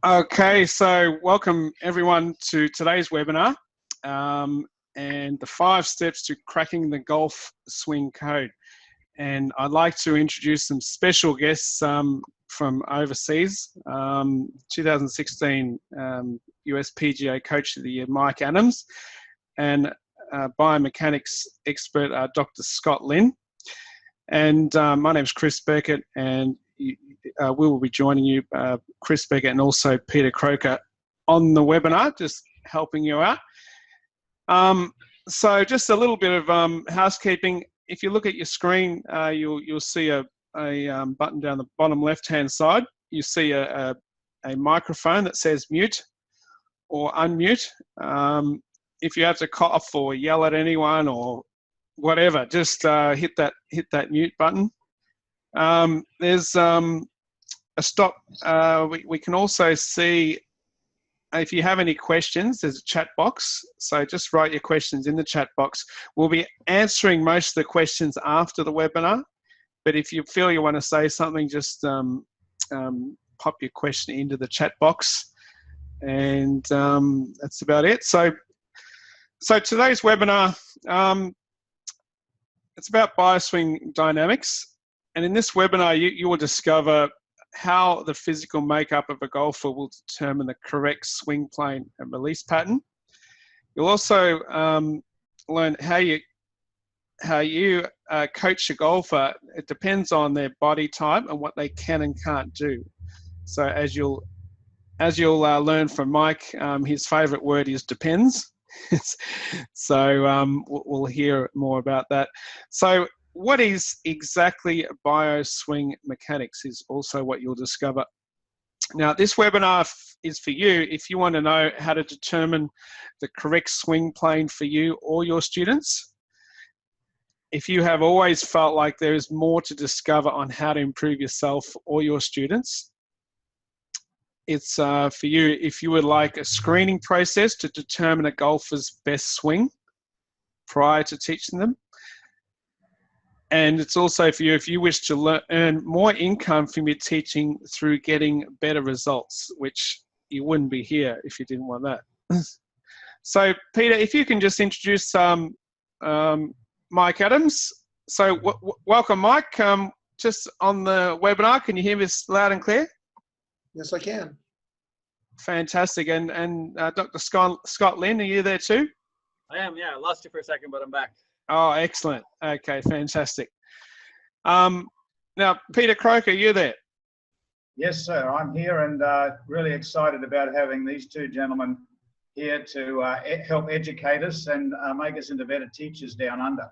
Okay, so welcome everyone to today's webinar and the 5 steps to cracking the golf swing code. And I'd like to introduce some special guests from overseas. 2016 US PGA Coach of the Year, Mike Adams, and biomechanics expert, Dr. Scott Lynn. And my name's Chris Beckett, and we will be joining you, Chris Beckett and also Peter Croker, on the webinar, just helping you out. So just a little bit of housekeeping. If you look at your screen, you'll see a button down the bottom left-hand side. You see a microphone that says mute or unmute. If you have to cough or yell at anyone or whatever, just hit that mute button. There's a stop. We can also see if you have any questions, there's a chat box. So just write your questions in the chat box. We'll be answering most of the questions after the webinar, but if you feel you want to say something, just pop your question into the chat box, and that's about it. So today's webinar, it's about Bioswing dynamics. And in this webinar, you will discover how the physical makeup of a golfer will determine the correct swing plane and release pattern. You'll also learn how you coach a golfer. It depends on their body type and what they can and can't do. So as you'll learn from Mike, his favourite word is depends. So we'll hear more about that. So what is exactly bioswing mechanics is also what you'll discover. Now, this webinar is for you if you want to know how to determine the correct swing plane for you or your students. If you have always felt like there is more to discover on how to improve yourself or your students, it's for you if you would like a screening process to determine a golfer's best swing prior to teaching them. And it's also for you if you wish to earn more income from your teaching through getting better results, which you wouldn't be here if you didn't want that. So, Peter, if you can just introduce Mike Adams. So, welcome, Mike. Just on the webinar, can you hear me loud and clear? Yes, I can. Fantastic. And Dr. Scott Lynn, are you there too? I am, yeah. I lost you for a second, but I'm back. Oh, excellent. Okay, fantastic. Now, Peter Croker, you there? Yes, sir. I'm here and really excited about having these two gentlemen here to help educate us and make us into better teachers down under.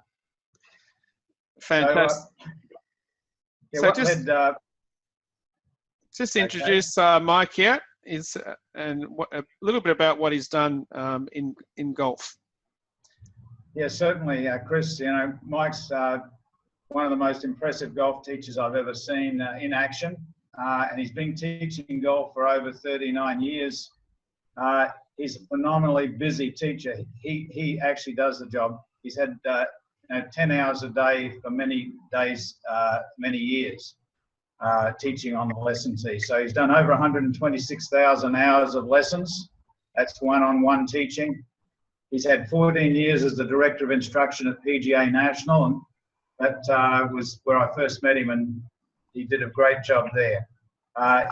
Fantastic. So, just introduce Mike here and a little bit about what he's done in golf. Yeah, certainly, Chris. You know, Mike's one of the most impressive golf teachers I've ever seen in action, and he's been teaching golf for over 39 years. He's a phenomenally busy teacher. He actually does the job. He's had 10 hours a day for many days, many years, teaching on the lesson tee. So he's done over 126,000 hours of lessons. That's one-on-one teaching. He's had 14 years as the Director of Instruction at PGA National, and that was where I first met him, and he did a great job there.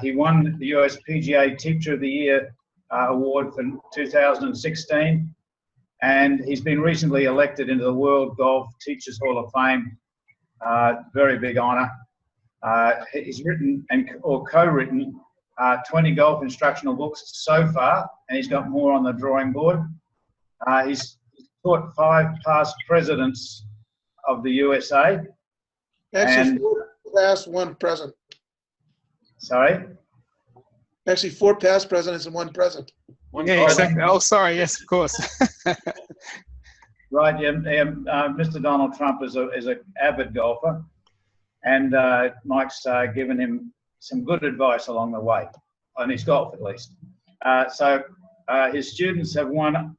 He won the US PGA Teacher of the Year award for 2016, and he's been recently elected into the World Golf Teachers Hall of Fame. Very big honour. He's written or co-written 20 golf instructional books so far, and he's got more on the drawing board. He's taught 5 past presidents of the USA. Actually, 4 past, 1 present. Sorry? Actually, 4 past presidents and 1 present. Yeah, exactly. Oh, sorry. Yes, of course. Right. Yeah. Mr. Donald Trump is an avid golfer, and Mike's given him some good advice along the way, on his golf at least. So his students have won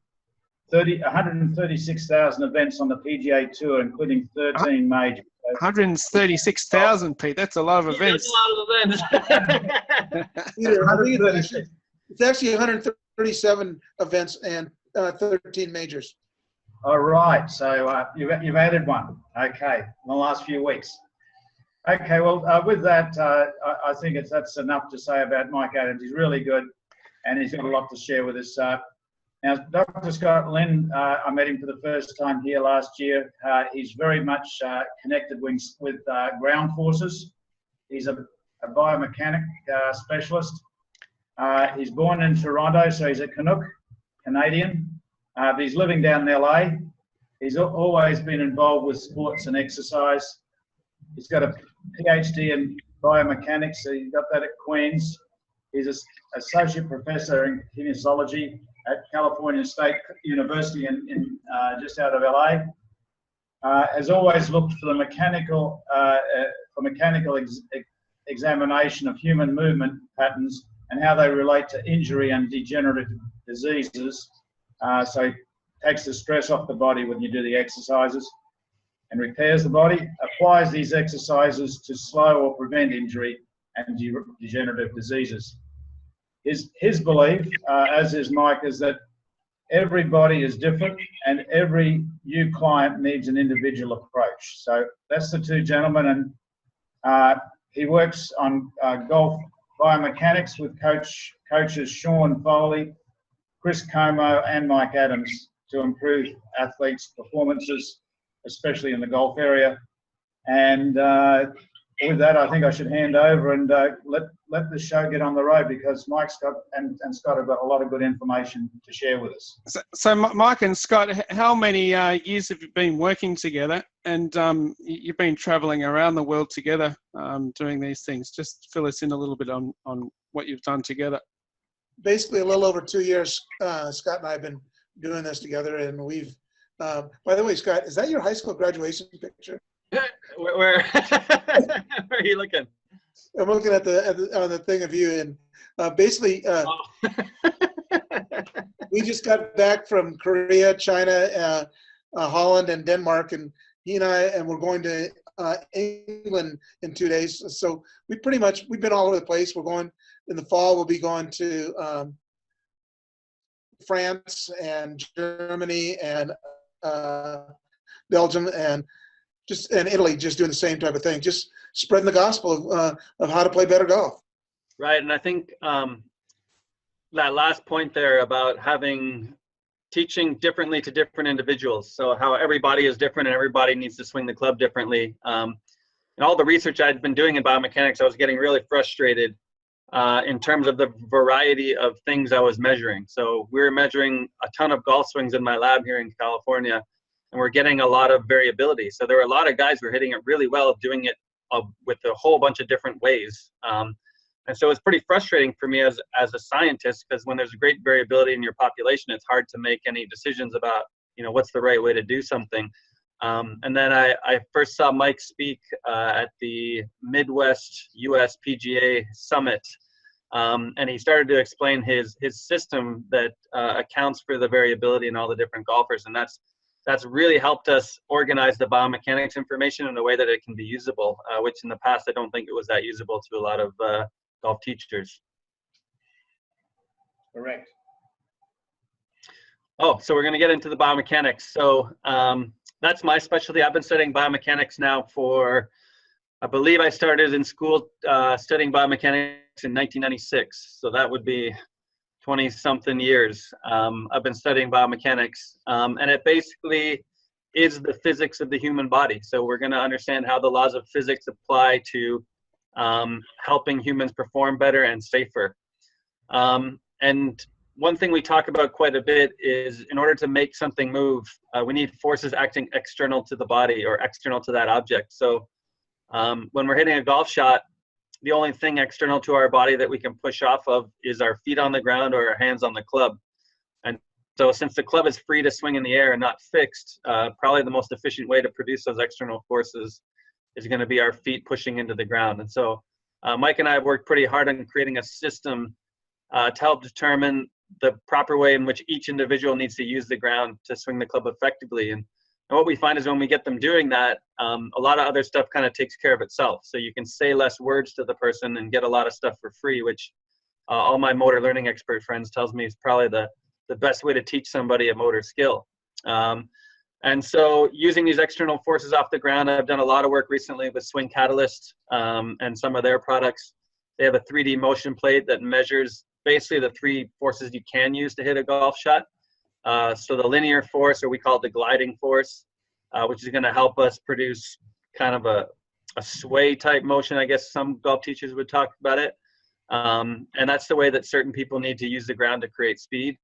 136,000 events on the PGA Tour, including 13 majors. 136,000, Pete. That's a lot of events. That's a lot of events. Peter, I think it's It's actually 137 events and 13 majors. All right, so you've added one, okay, in the last few weeks. Okay, well, with that, I think that's enough to say about Mike Adams. He's really good, and he's got a lot to share with us. Now, Dr. Scott Lynn, I met him for the first time here last year. He's very much connected with ground forces. He's a biomechanic specialist. He's born in Toronto, so he's a Canuck, Canadian. But he's living down in LA. He's always been involved with sports and exercise. He's got a PhD in biomechanics, so he got that at Queen's. He's an associate professor in kinesiology at California State University in just out of LA. Has always looked for the mechanical examination of human movement patterns and how they relate to injury and degenerative diseases. So he takes the stress off the body when you do the exercises and repairs the body, applies these exercises to slow or prevent injury and degenerative diseases. His belief, as is Mike, is that everybody is different and every new client needs an individual approach. So that's the two gentlemen, and he works on golf biomechanics with coaches Sean Foley, Chris Como and Mike Adams to improve athletes' performances, especially in the golf area. And with that, I think I should hand over and let the show get on the road, because Mike, Scott, and Scott have got a lot of good information to share with us. So Mike and Scott, how many years have you been working together? And you've been traveling around the world together doing these things. Just fill us in a little bit on what you've done together. Basically, a little over 2 years, Scott and I have been doing this together, and we've. By the way, Scott, is that your high school graduation picture? Where are you looking? I'm looking at the thing of you, and basically, we just got back from Korea, China, Holland, and Denmark, and he and we're going to England in 2 days. So we've been all over the place. We're going in the fall. We'll be going to France and Germany and Belgium and Italy, just doing the same type of thing, just spreading the gospel of how to play better golf. Right, and I think that last point there about teaching differently to different individuals. So how everybody is different and everybody needs to swing the club differently. And all the research I'd been doing in biomechanics, I was getting really frustrated in terms of the variety of things I was measuring. So we were measuring a ton of golf swings in my lab here in California, and we're getting a lot of variability. So there were a lot of guys who were hitting it really well, doing it with a whole bunch of different ways. And so it's pretty frustrating for me as a scientist, because when there's a great variability in your population, it's hard to make any decisions about, what's the right way to do something. And then I first saw Mike speak at the Midwest US PGA Summit. And he started to explain his system that accounts for the variability in all the different golfers. And that's really helped us organize the biomechanics information in a way that it can be usable, which in the past, I don't think it was that usable to a lot of golf teachers. Correct. Oh, so we're going to get into the biomechanics. So that's my specialty. I've been studying biomechanics now for, I believe I started in school studying biomechanics in 1996. So that would be 20-something years. I've been studying biomechanics, and it basically is the physics of the human body. So we're going to understand how the laws of physics apply to helping humans perform better and safer. And one thing we talk about quite a bit is, in order to make something move, we need forces acting external to the body or external to that object. So when we're hitting a golf shot, the only thing external to our body that we can push off of is our feet on the ground or our hands on the club. And so since the club is free to swing in the air and not fixed, probably the most efficient way to produce those external forces is going to be our feet pushing into the ground. And so Mike and I have worked pretty hard on creating a system to help determine the proper way in which each individual needs to use the ground to swing the club effectively. And what we find is when we get them doing that, a lot of other stuff kind of takes care of itself. So you can say less words to the person and get a lot of stuff for free, which all my motor learning expert friends tells me is probably the best way to teach somebody a motor skill. And so using these external forces off the ground, I've done a lot of work recently with Swing Catalyst and some of their products. They have a 3D motion plate that measures basically the 3 forces you can use to hit a golf shot. So the linear force, or we call it the gliding force, which is going to help us produce kind of a sway type motion, I guess some golf teachers would talk about it. And that's the way that certain people need to use the ground to create speed.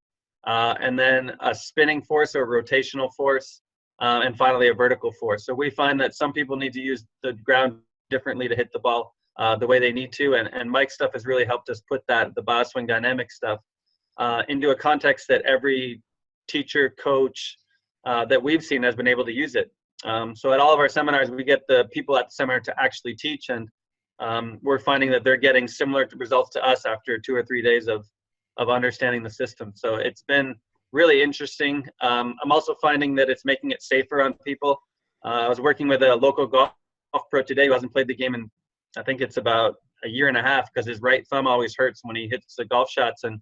And then a spinning force or rotational force, and finally a vertical force. So we find that some people need to use the ground differently to hit the ball the way they need to. And Mike's stuff has really helped us put the Bioswing dynamic stuff into a context that every teacher, coach that we've seen has been able to use it. So at all of our seminars, we get the people at the seminar to actually teach, and we're finding that they're getting similar results to us after 2 or 3 days of understanding the system. So it's been really interesting. I'm also finding that it's making it safer on people. I was working with a local golf pro today who hasn't played the game in, I think it's about a year and a half, because his right thumb always hurts when he hits the golf shots. And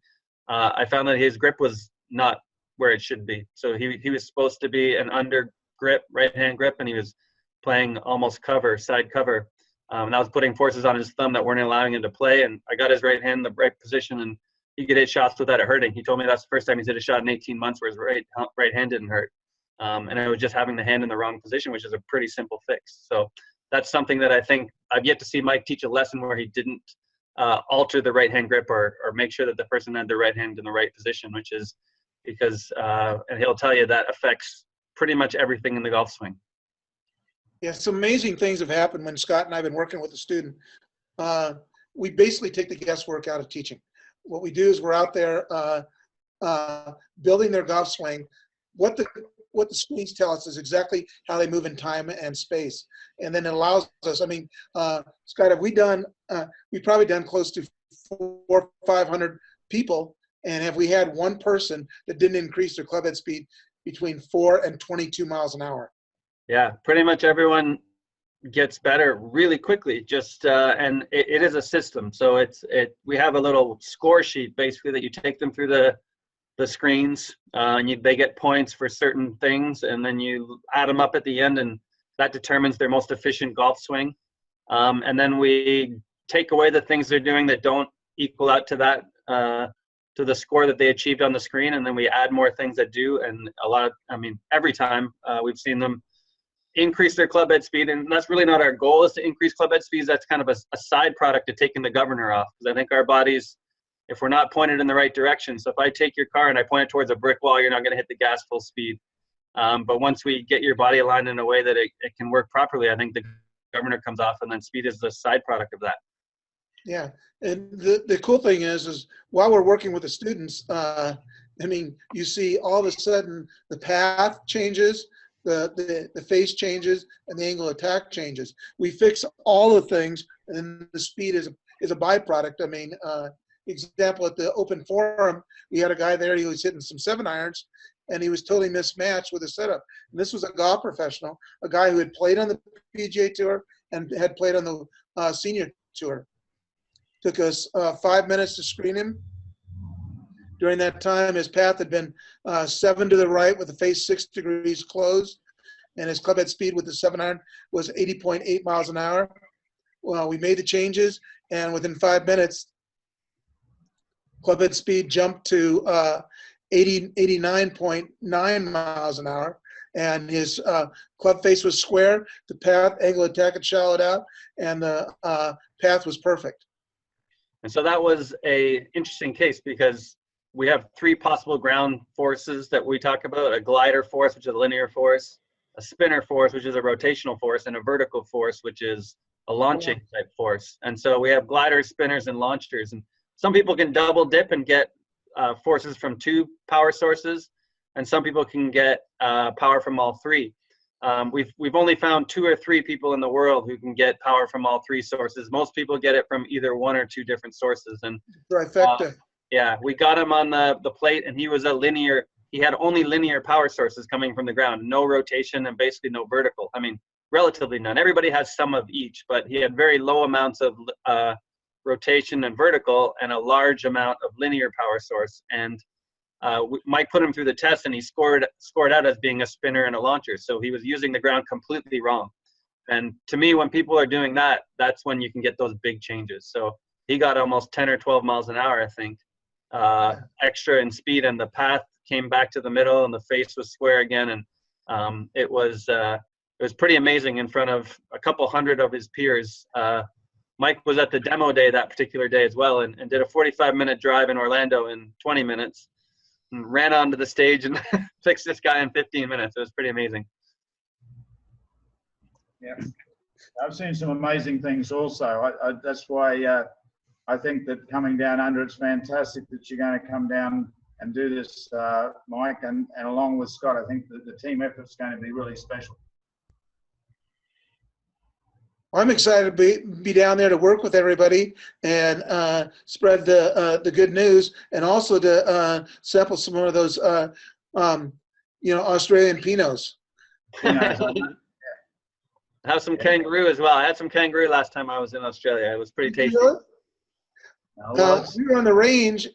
I found that his grip was not where it should be. So he was supposed to be an under grip, right-hand grip, and he was playing almost cover, side cover. And I was putting forces on his thumb that weren't allowing him to play. And I got his right hand in the right position, and he could hit shots without it hurting. He told me that's the first time he's hit a shot in 18 months where his right hand didn't hurt. And it was just having the hand in the wrong position, which is a pretty simple fix. So that's something that I think I've yet to see Mike teach a lesson where he didn't alter the right hand grip or make sure that the person had their right hand in the right position, which is because, and he'll tell you that affects pretty much everything in the golf swing. Yeah, some amazing things have happened when Scott and I have been working with a student. We basically take the guesswork out of teaching. What we do is we're out there building their golf swing. What the screens tell us is exactly how they move in time and space, and then it allows us. I mean, Scott, have we done? We've probably done close to 400 or 500 people, and have we had one person that didn't increase their club head speed between 4 and 22 miles an hour? Yeah, pretty much everyone gets better really quickly. Just and it is a system. So we have a little score sheet basically that you take them through the screens, and they get points for certain things, and then you add them up at the end, and that determines their most efficient golf swing. And then we take away the things they're doing that don't equal out to that to the score that they achieved on the screen, and then we add more things that do. And every time we've seen them increase their club head speed, and that's really not our goal, is to increase club head speeds. That's kind of a side product to taking the governor off, because I think our bodies, if we're not pointed in the right direction, so if I take your car and I point it towards a brick wall, you're not going to hit the gas full speed. But once we get your body aligned in a way that it can work properly, I think the governor comes off, and then speed is the side product of that. Yeah, and the cool thing is while we're working with the students, you see all of a sudden the path changes, the face changes, and the angle of attack changes. We fix all the things, and then the speed is a byproduct. Example, at the open forum, we had a guy there, he was hitting some 7-irons, and he was totally mismatched with his setup. And this was a golf professional, a guy who had played on the PGA Tour and had played on the senior tour. Took us 5 minutes to screen him. During that time, his path had been 7 to the right with the face 6 degrees closed, and his club head speed with the 7-iron was 80.8 miles an hour. Well, we made the changes, and within 5 minutes, club head speed jumped to 89.9 miles an hour, and his club face was square. The path, angle of attack had shallowed out, and the path was perfect. And so that was a interesting case, because we have 3 possible ground forces that we talk about: a glider force, which is a linear force, a spinner force, which is a rotational force, and a vertical force, which is a launching type force. And so we have gliders, spinners, and launchers. And some people can double dip and get forces from 2 power sources, and some people can get power from all 3. We've only found 2 or 3 people in the world who can get power from all 3 sources. Most people get it from either 1 or 2 different sources. And trifecta. Yeah, we got him on the plate, and he was he had only linear power sources coming from the ground, no rotation and basically no vertical. I mean, relatively none. Everybody has some of each, but he had very low amounts of rotation and vertical, and a large amount of linear power source. And Mike put him through the test, and he scored out as being a spinner and a launcher. So he was using the ground completely wrong. And to me, when people are doing that, that's when you can get those big changes. So he got almost 10 or 12 miles an hour, I think, extra in speed, and the path came back to the middle, and the face was square again. And it was pretty amazing in front of a couple hundred of his peers. Mike was at the demo day that particular day as well, and did a 45-minute drive in Orlando in 20 minutes, and ran onto the stage and fixed this guy in 15 minutes. It was pretty amazing. Yeah, I've seen some amazing things also. That's why I think that coming down under, it's fantastic that you're going to come down and do this, Mike, and along with Scott. I think that the team effort's going to be really special. I'm excited to be down there to work with everybody and spread the good news, and also to sample some of those Australian Pinots. Have some kangaroo as well. I had some kangaroo last time I was in Australia. It was pretty tasty. We were on the range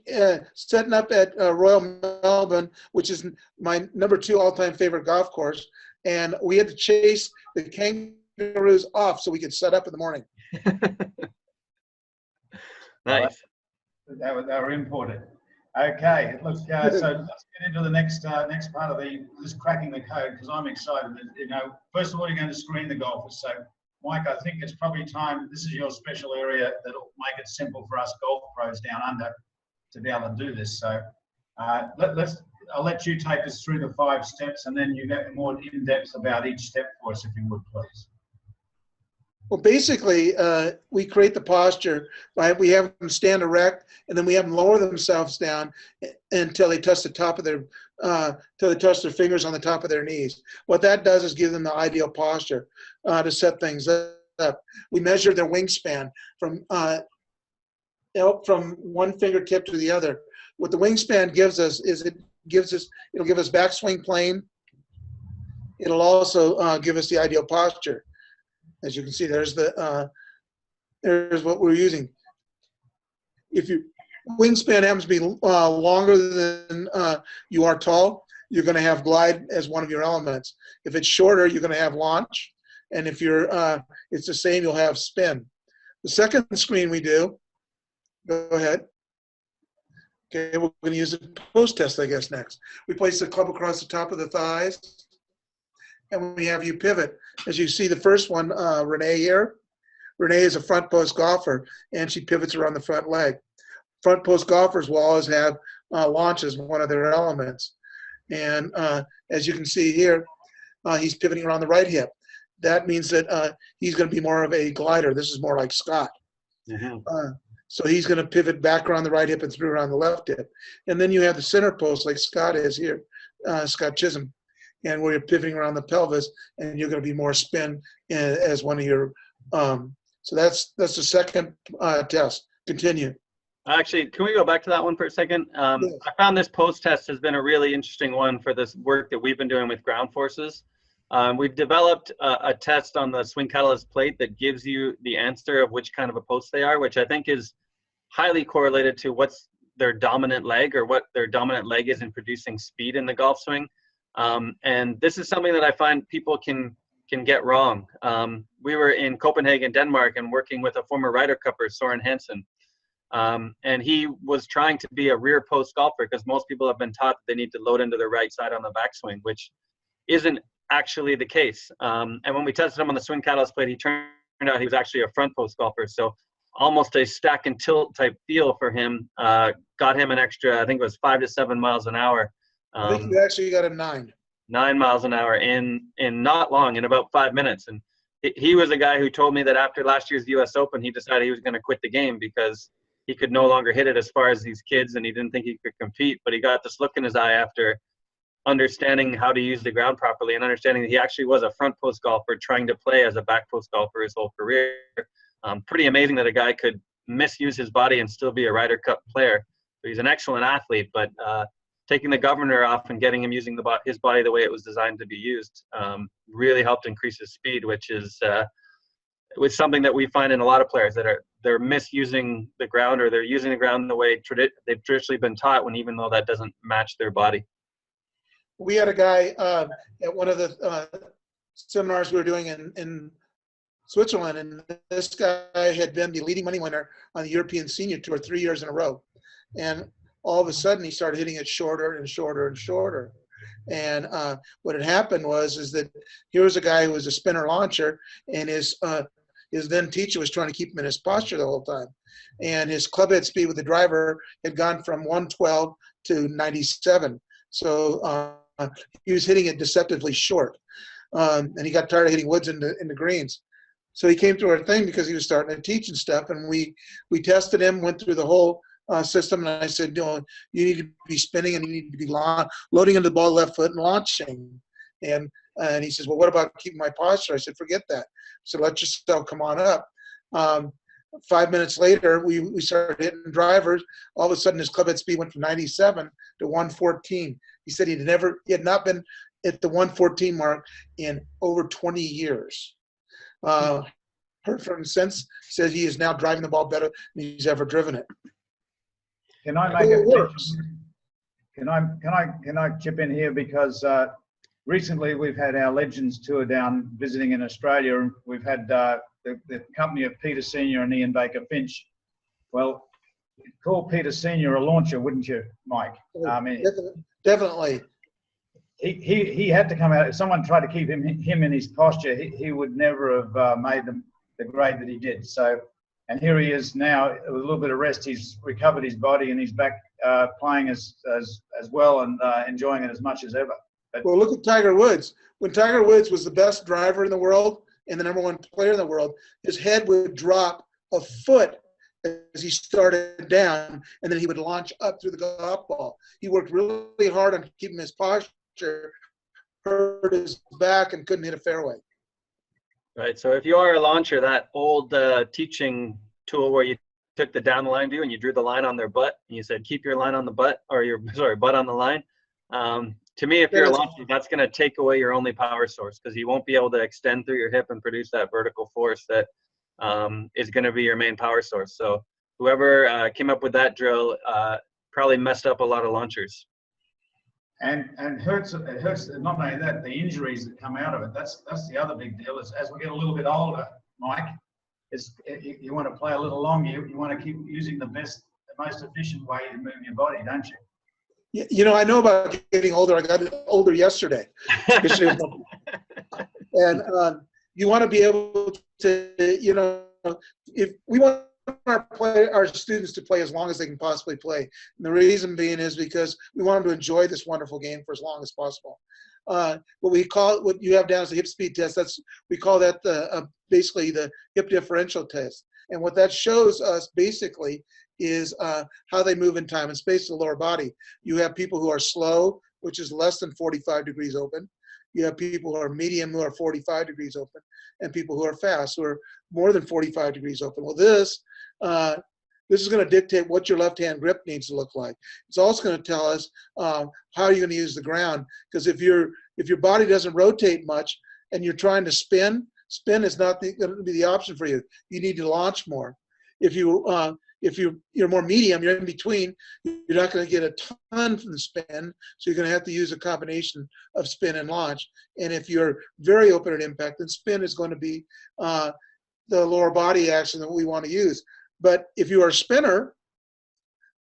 setting up at Royal Melbourne, which is my #2 all-time favorite golf course, and we had to chase the kangaroos off so we could set up in the morning. Nice. They were imported. Okay, look, so let's get into the next part of this cracking the code, because I'm excited. First of all, you're going to screen the golfers. So, Mike, I think it's probably time. This is your special area that'll make it simple for us golf pros down under to be able to do this. So, I'll let you take us through the 5 steps, and then you get more in depth about each step for us, if you would, please. Well, basically, we create the posture by we have them stand erect, and then we have them lower themselves down until they touch the top of their, till they touch their fingers on the top of their knees. What that does is give them the ideal posture to set things up. We measure their wingspan from one fingertip to the other. What the wingspan gives us is it'll give us backswing plane. It'll also give us the ideal posture. As you can see, there's there's what we're using. If your wingspan happens to be longer than you are tall, you're going to have glide as one of your elements. If it's shorter, you're going to have launch, and if it's the same, you'll have spin. The second screen we do, go ahead. Okay, we're going to use a post test, I guess, next. We place the club across the top of the thighs, and we have you pivot. As you see, the first one, Renee here. Renee is a front post golfer, and she pivots around the front leg. Front post golfers will always have launch as one of their elements. And as you can see here, he's pivoting around the right hip. That means that he's going to be more of a glider. This is more like Scott. Mm-hmm. So he's going to pivot back around the right hip and through around the left hip. And then you have the center post like Scott is here, Scott Chisholm. And where you're pivoting around the pelvis, and you're going to be more spin as one of your. So that's the second test. Continue. Actually, can we go back to that one for a second? Yes. I found this post test has been a really interesting one for this work that we've been doing with ground forces. We've developed a test on the swing catalyst plate that gives you the answer of which kind of a post they are, which I think is highly correlated to what's their dominant leg, or what their dominant leg is in producing speed in the golf swing. And this is something that I find people can get wrong. We were in Copenhagen, Denmark, and working with a former Ryder Cupper, Soren Hansen. And he was trying to be a rear post golfer, because most people have been taught that they need to load into their right side on the backswing, which isn't actually the case. And when we tested him on the swing catalyst plate, he turned out he was actually a front post golfer. So almost a stack and tilt type feel for him got him an extra, I think it was 5 to 7 miles an hour. I think you actually got a 9. 9 miles an hour in not long, in about 5 minutes. And he was a guy who told me that after last year's US Open, he decided he was going to quit the game because he could no longer hit it as far as these kids, and he didn't think he could compete. But he got this look in his eye after understanding how to use the ground properly, and understanding that he actually was a front post golfer trying to play as a back post golfer his whole career. Pretty amazing that a guy could misuse his body and still be a Ryder Cup player. So he's an excellent athlete, but taking the governor off and getting him using his body the way it was designed to be used really helped increase his speed, which is something that we find in a lot of players that they're misusing the ground, or they're using the ground the way they've traditionally been taught, when even though that doesn't match their body. We had a guy at one of the seminars we were doing in Switzerland, and this guy had been the leading money winner on the European Senior Tour 3 years in a row. And all of a sudden, he started hitting it shorter and shorter and shorter. And what had happened is that here was a guy who was a spinner launcher, and his then teacher was trying to keep him in his posture the whole time. And his club head speed with the driver had gone from 112 to 97. So he was hitting it deceptively short. And he got tired of hitting woods into greens. So he came to our thing because he was starting to teach and stuff. And we tested him, went through the whole system. And I said, you need to be spinning, and you need to be loading into the ball left foot and launching. And he says, well, what about keeping my posture? I said, forget that. So let yourself come on up. 5 minutes later, we started hitting drivers. All of a sudden, his club head speed went from 97 to 114. He said he had not been at the 114 mark in over 20 years. Heard from him since. Says he is now driving the ball better than he's ever driven it. Can I make it works? Can I chip in here, because recently we've had our Legends tour down visiting in Australia. We've had the company of Peter Senior and Ian Baker Finch. Well, call Peter Senior a launcher, wouldn't you, Mike? I mean, definitely. He had to come out. If someone tried to keep him in his posture, he would never have made the grade that he did. So, and here he is now with a little bit of rest. He's recovered his body, and he's back playing as well, and enjoying it as much as ever. But, well, look at Tiger Woods. When Tiger Woods was the best driver in the world and the #1 player in the world, his head would drop a foot as he started down, and then he would launch up through the golf ball. He worked really hard on keeping his posture, hurt his back, and couldn't hit a fairway. Right. So if you are a launcher, that old teaching tool where you took the down the line view and you drew the line on their butt, and you said, keep your line on the butt, or butt on the line. To me, if you're a launcher, that's going to take away your only power source, because you won't be able to extend through your hip and produce that vertical force that is going to be your main power source. So whoever came up with that drill probably messed up a lot of launchers. And it hurts not only that, the injuries that come out of it. That's the other big deal. Is as we get a little bit older, Mike, you want to play a little longer. You want to keep using the most efficient way to move your body, don't you? You know, I know about getting older. I got older yesterday. And you want to be able to, if we want our students to play as long as they can possibly play. And the reason being is because we want them to enjoy this wonderful game for as long as possible. What you have down as the hip speed test, we call that basically the hip differential test. And what that shows us basically is how they move in time and space to the lower body. You have people who are slow, which is less than 45 degrees open. You have people who are medium, who are 45 degrees open, and people who are fast, who are more than 45 degrees open. Well, this is going to dictate what your left-hand grip needs to look like. It's also going to tell us how you're going to use the ground, because if your body doesn't rotate much and you're trying to spin is not going to be the option for you. You need to launch more. If you're more medium, you're in between, you're not going to get a ton from the spin, so you're going to have to use a combination of spin and launch. And if you're very open at impact, then spin is going to be the lower body action that we want to use. But if you are a spinner,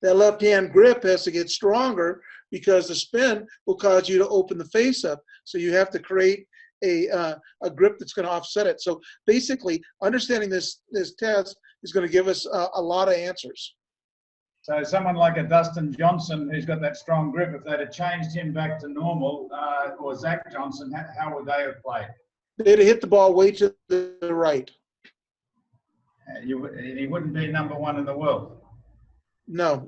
that left-hand grip has to get stronger, because the spin will cause you to open the face up. So you have to create a grip that's going to offset it. So basically, understanding this test is going to give us a lot of answers. So someone like a Dustin Johnson, who's got that strong grip, if they'd have changed him back to normal, or Zach Johnson, how would they have played? They'd have hit the ball way to the right. He wouldn't be #1 in the world. No,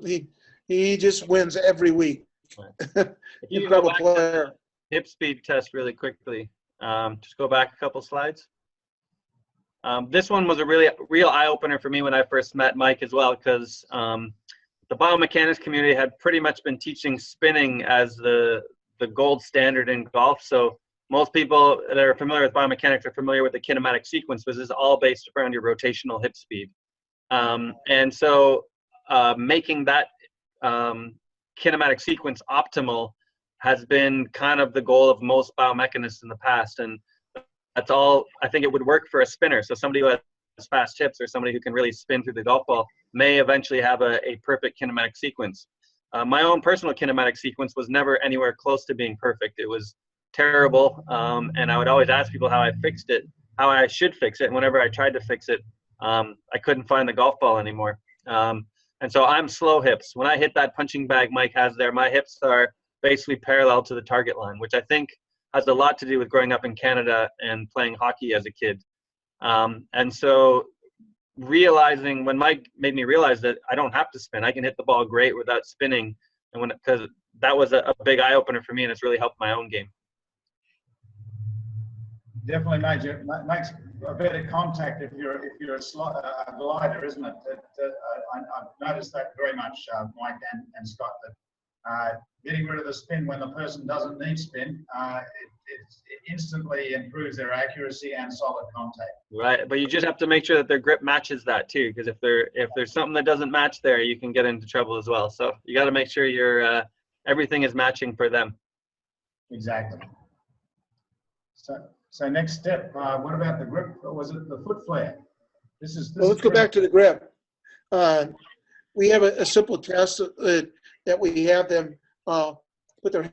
he just wins every week. Incredible player. Hip speed test really quickly. Just go back a couple slides. This one was a real eye-opener for me when I first met Mike as well, because the biomechanics community had pretty much been teaching spinning as the gold standard in golf. So most people that are familiar with biomechanics are familiar with the kinematic sequence, which is all based around your rotational hip speed. And so making that kinematic sequence optimal has been kind of the goal of most biomechanists in the past. And that's all. I think it would work for a spinner. So somebody who has fast hips or somebody who can really spin through the golf ball may eventually have a perfect kinematic sequence. My own personal kinematic sequence was never anywhere close to being perfect. It was terrible. And I would always ask people how I fixed it, how I should fix it. And whenever I tried to fix it, I couldn't find the golf ball anymore. And so I'm slow hips. When I hit that punching bag Mike has there, my hips are basically parallel to the target line, which I think has a lot to do with growing up in Canada and playing hockey as a kid. And so realizing, when Mike made me realize that I don't have to spin, I can hit the ball great without spinning, and because that was a big eye opener for me, and it's really helped my own game. Definitely makes a better contact if you're a glider, isn't it? I've noticed that very much, Mike and Scott. That getting rid of the spin when the person doesn't need spin, it instantly improves their accuracy and solid contact. Right, but you just have to make sure that their grip matches that too, because if there's something that doesn't match there, you can get into trouble as well. So you got to make sure your everything is matching for them. Exactly. So next step, what about the grip? Or was it the foot flare? Well, let's go back to the grip. We have a simple test that we have them put their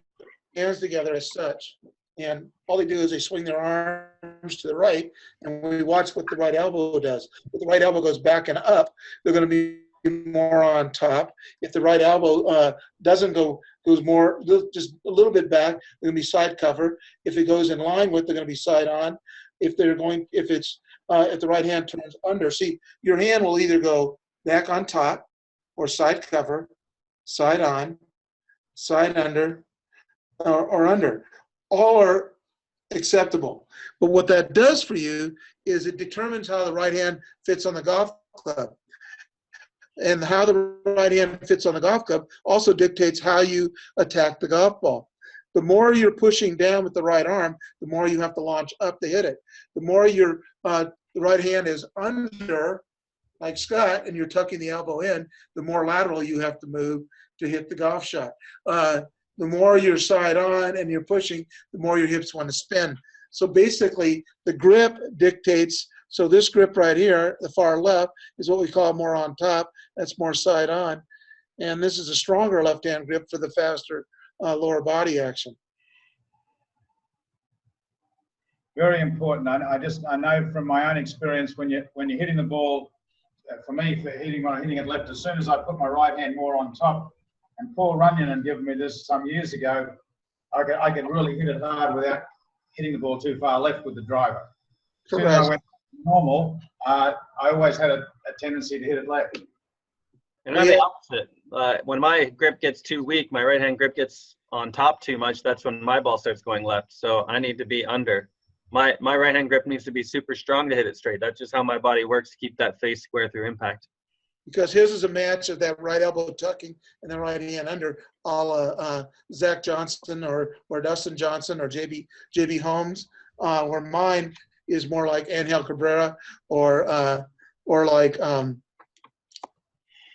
hands together as such. And all they do is they swing their arms to the right, and we watch what the right elbow does. If the right elbow goes back and up, they're going to be more on top. If the right elbow goes more, just a little bit back, they're going to be side cover. If it goes in line with, they're going to be side on. If the right hand turns under, see, your hand will either go back on top or side cover, side on, side under, or under. All are acceptable. But what that does for you is it determines how the right hand fits on the golf club. And how the right hand fits on the golf club also dictates how you attack the golf ball. The more you're pushing down with the right arm, the more you have to launch up to hit it. The more the right hand is under, like Scott, and you're tucking the elbow in, the more lateral you have to move to hit the golf shot. The more you're side on and you're pushing, the more your hips want to spin. So basically, the grip dictates. So this grip right here, the far left, is what we call more on top. That's more side on. And this is a stronger left-hand grip for the faster lower body action. Very important. I know from my own experience, when you're hitting the ball, for me, when I'm hitting it left, as soon as I put my right hand more on top, and Paul Runyon had given me this some years ago, I could really hit it hard without hitting the ball too far left with the driver. As soon as I went normal, I always had a tendency to hit it left. And I'm the opposite. When my grip gets too weak, my right hand grip gets on top too much, that's when my ball starts going left. So I need to be under. My right hand grip needs to be super strong to hit it straight. That's just how my body works to keep that face square through impact. Because his is a match of that right elbow tucking and the right hand under, a la Zach Johnson or Dustin Johnson or JB Holmes, where mine is more like Angel Cabrera or like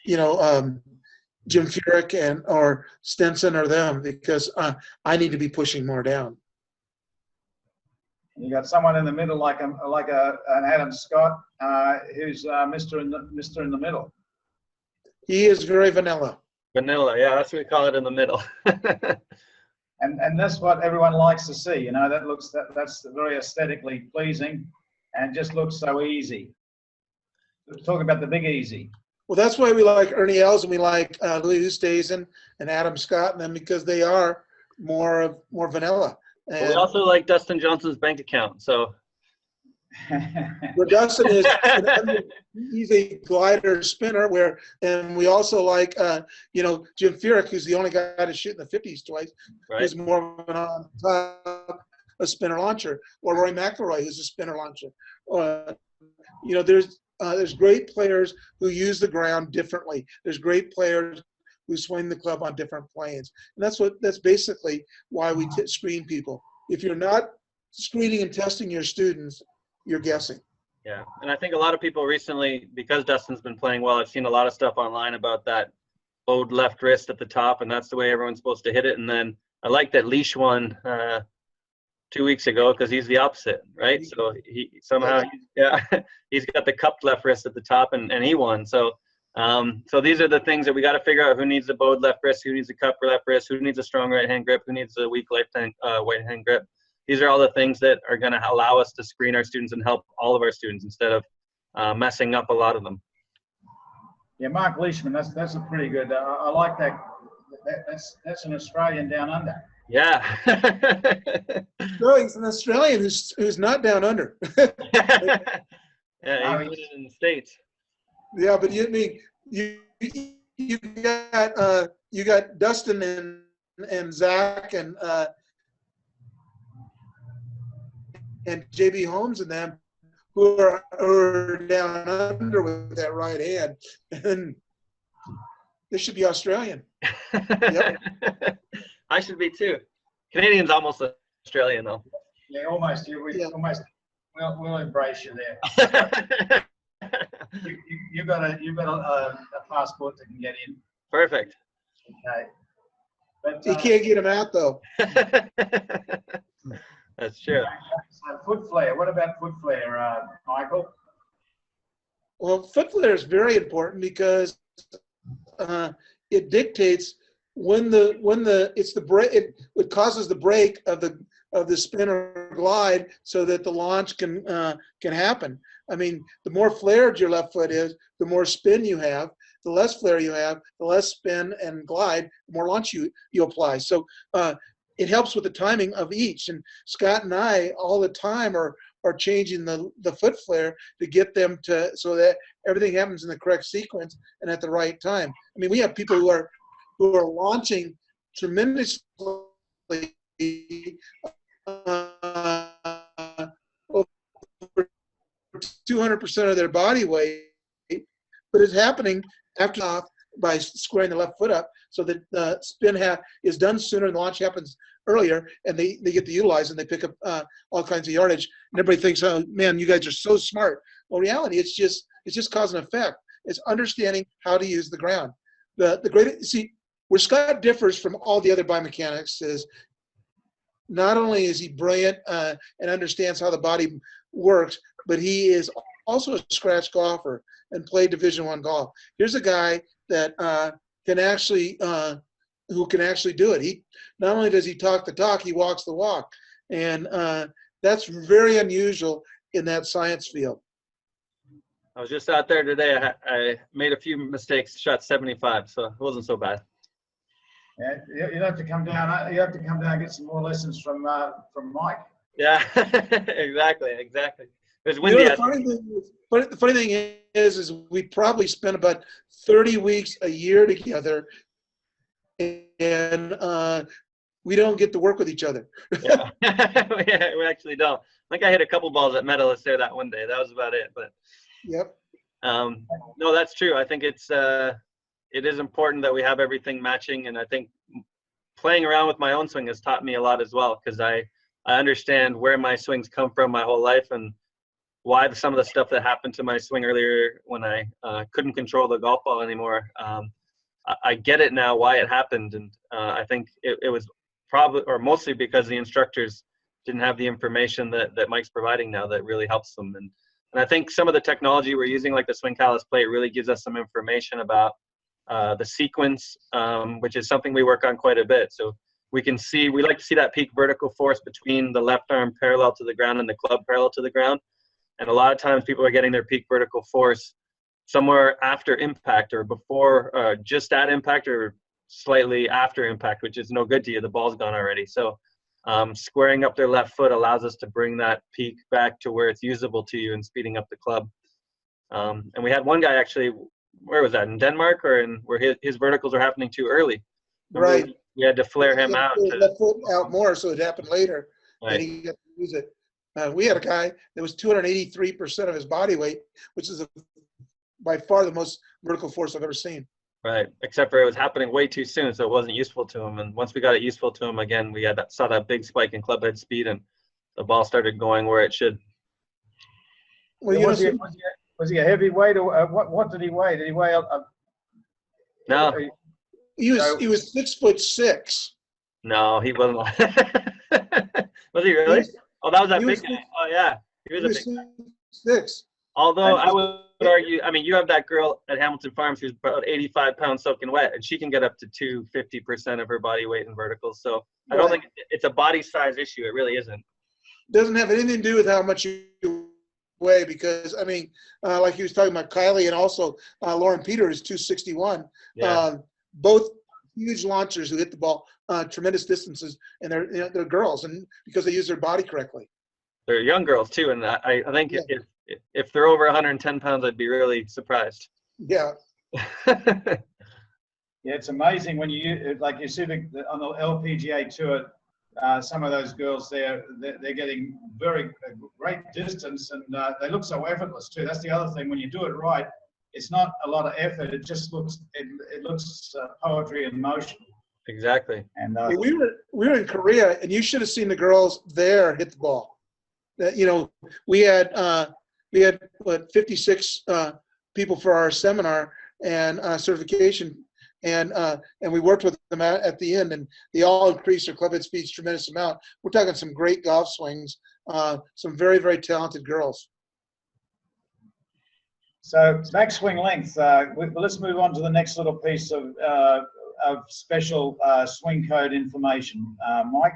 Jim Furyk or Stenson or them, because I need to be pushing more down. You got someone in the middle like an Adam Scott, who's Mr. in the middle. He is very vanilla. Vanilla, yeah, that's what we call it, in the middle. and that's what everyone likes to see. That's very aesthetically pleasing, and just looks so easy. Talk about the big easy. Well, that's why we like Ernie Els and we like Louis Oosthuizen and Adam Scott and them, because they are more vanilla. And we also like Dustin Johnson's bank account. So where Dustin is, he's a glider spinner. And we also like Jim Furyk, who's the only guy to shoot in the 50s twice, right. Who's more of an on top, a spinner launcher, or Rory McIlroy, who's a spinner launcher. There's great players who use the ground differently. There's great players who swing the club on different planes. And that's basically why we screen people. If you're not screening and testing your students, you're guessing. Yeah, and I think a lot of people recently, because Dustin's been playing well, I've seen a lot of stuff online about that bowed left wrist at the top, and that's the way everyone's supposed to hit it. And then I like that Leash won 2 weeks ago because he's the opposite, right? So he somehow, yeah, he's got the cupped left wrist at the top, and he won. So so these are the things that we got to figure out: who needs a bowed left wrist, who needs a cupped left wrist, who needs a strong right hand grip, who needs a weak right hand grip. These are all the things that are going to allow us to screen our students and help all of our students instead of messing up a lot of them. Yeah, Mark Leishman, that's a pretty good. I like that. That's an Australian down under. Yeah. No, he's an Australian who's not down under. Yeah, he's winning in the States. Yeah, but you got Dustin and Zach and JB Holmes and them who are down under with that right hand, and they should be Australian. Yep. I should be too. Canadian's almost Australian though. Yeah, almost. Almost. We'll embrace you there. you got a passport that can get in. Perfect. Okay. But You can't get him out though. That's true. So foot flare. What about foot flare, Michael? Well, foot flare is very important because it dictates when it's the break. It causes the break of the spin or glide so that the launch can happen. I mean, the more flared your left foot is, the more spin you have. The less flare you have, the less spin and glide, the more launch you apply. So it helps with the timing of each. And Scott and I all the time are changing the foot flare to get them so that everything happens in the correct sequence and at the right time. I mean, we have people who are launching tremendously over 200% of their body weight, but it's happening after off by squaring the left foot up so that the spin is done sooner and the launch happens earlier, and they get to utilize and they pick up all kinds of yardage. And everybody thinks, oh man, you guys are so smart. Well, reality, it's just cause and effect. It's understanding how to use the ground. Where Scott differs from all the other biomechanics is not only is he brilliant and understands how the body works, but he is also a scratch golfer and played Division I golf. Here's a guy that who can actually do it. He not only does he talk the talk, he walks the walk, and that's very unusual in that science field. I was just out there today. I made a few mistakes, shot 75, so it wasn't so bad. Yeah, you have to come down. You have to come down and get some more lessons from Mike. Yeah, exactly. There's windy. The funny thing is we probably spent about 30 weeks a year together, and we don't get to work with each other. Yeah. Yeah, we actually don't. I think I hit a couple balls at Medalist there that one day. That was about it. But yep. No, that's true. I think it is important that we have everything matching, and I think playing around with my own swing has taught me a lot as well, because I understand where my swings come from my whole life and why some of the stuff that happened to my swing earlier when I couldn't control the golf ball anymore. I get it now why it happened, and I think it was probably or mostly because the instructors didn't have the information that Mike's providing now that really helps them. And I think some of the technology we're using, like the Swing Callus plate, really gives us some information about the sequence, which is something we work on quite a bit. So we like to see that peak vertical force between the left arm parallel to the ground and the club parallel to the ground. And a lot of times people are getting their peak vertical force somewhere after impact or before, just at impact or slightly after impact, which is no good to you. The ball's gone already. So squaring up their left foot allows us to bring that peak back to where it's usable to you and speeding up the club. And we had one guy actually, where was that, in Denmark, or where his verticals are happening too early? Right. We had to flare him out. Left foot out more, so it happened later, Right. and he got to use it. We had a guy that was 283% of his body weight, which is by far the most vertical force I've ever seen. Right, except for it was happening way too soon, so it wasn't useful to him. And once we got it useful to him again, we saw that big spike in club head speed, and the ball started going where it should. Well, you was, know, was he a heavyweight, or what did he weigh? Did he weigh No, he was 6'6". no, he wasn't. Was he He really? was, Oh, that was that he big was, guy. Oh yeah, he was he a was big guy. 6'6". Although I And would argue, I mean, you have that girl at Hamilton Farms who's about 85 pounds soaking wet, and she can get up to 250% of her body weight in verticals. So I don't think it's a body size issue. It really isn't. Doesn't have anything to do with how much you weigh, because I mean, like he was talking about Kylie, and also Lauren Peter is 261. Yeah. Both huge launchers who hit the ball tremendous distances, and they're girls, and because they use their body correctly. They're young girls too, and I think if they're over 110 pounds, I'd be really surprised. Yeah. yeah, it's amazing when you like you see on the LPGA tour, some of those girls they're getting very great distance, and they look so effortless too. That's the other thing. When you do it right, it's not a lot of effort. It just looks it looks poetry in motion. Exactly. And we were in Korea, and you should have seen the girls there hit the ball. You know, we had what 56 people for our seminar and certification, and we worked with them at the end, and they all increased their club head speeds tremendous amount. We're talking some great golf swings, some very, very talented girls. so backswing length. Let's move on to the next little piece of special swing code information. Mike,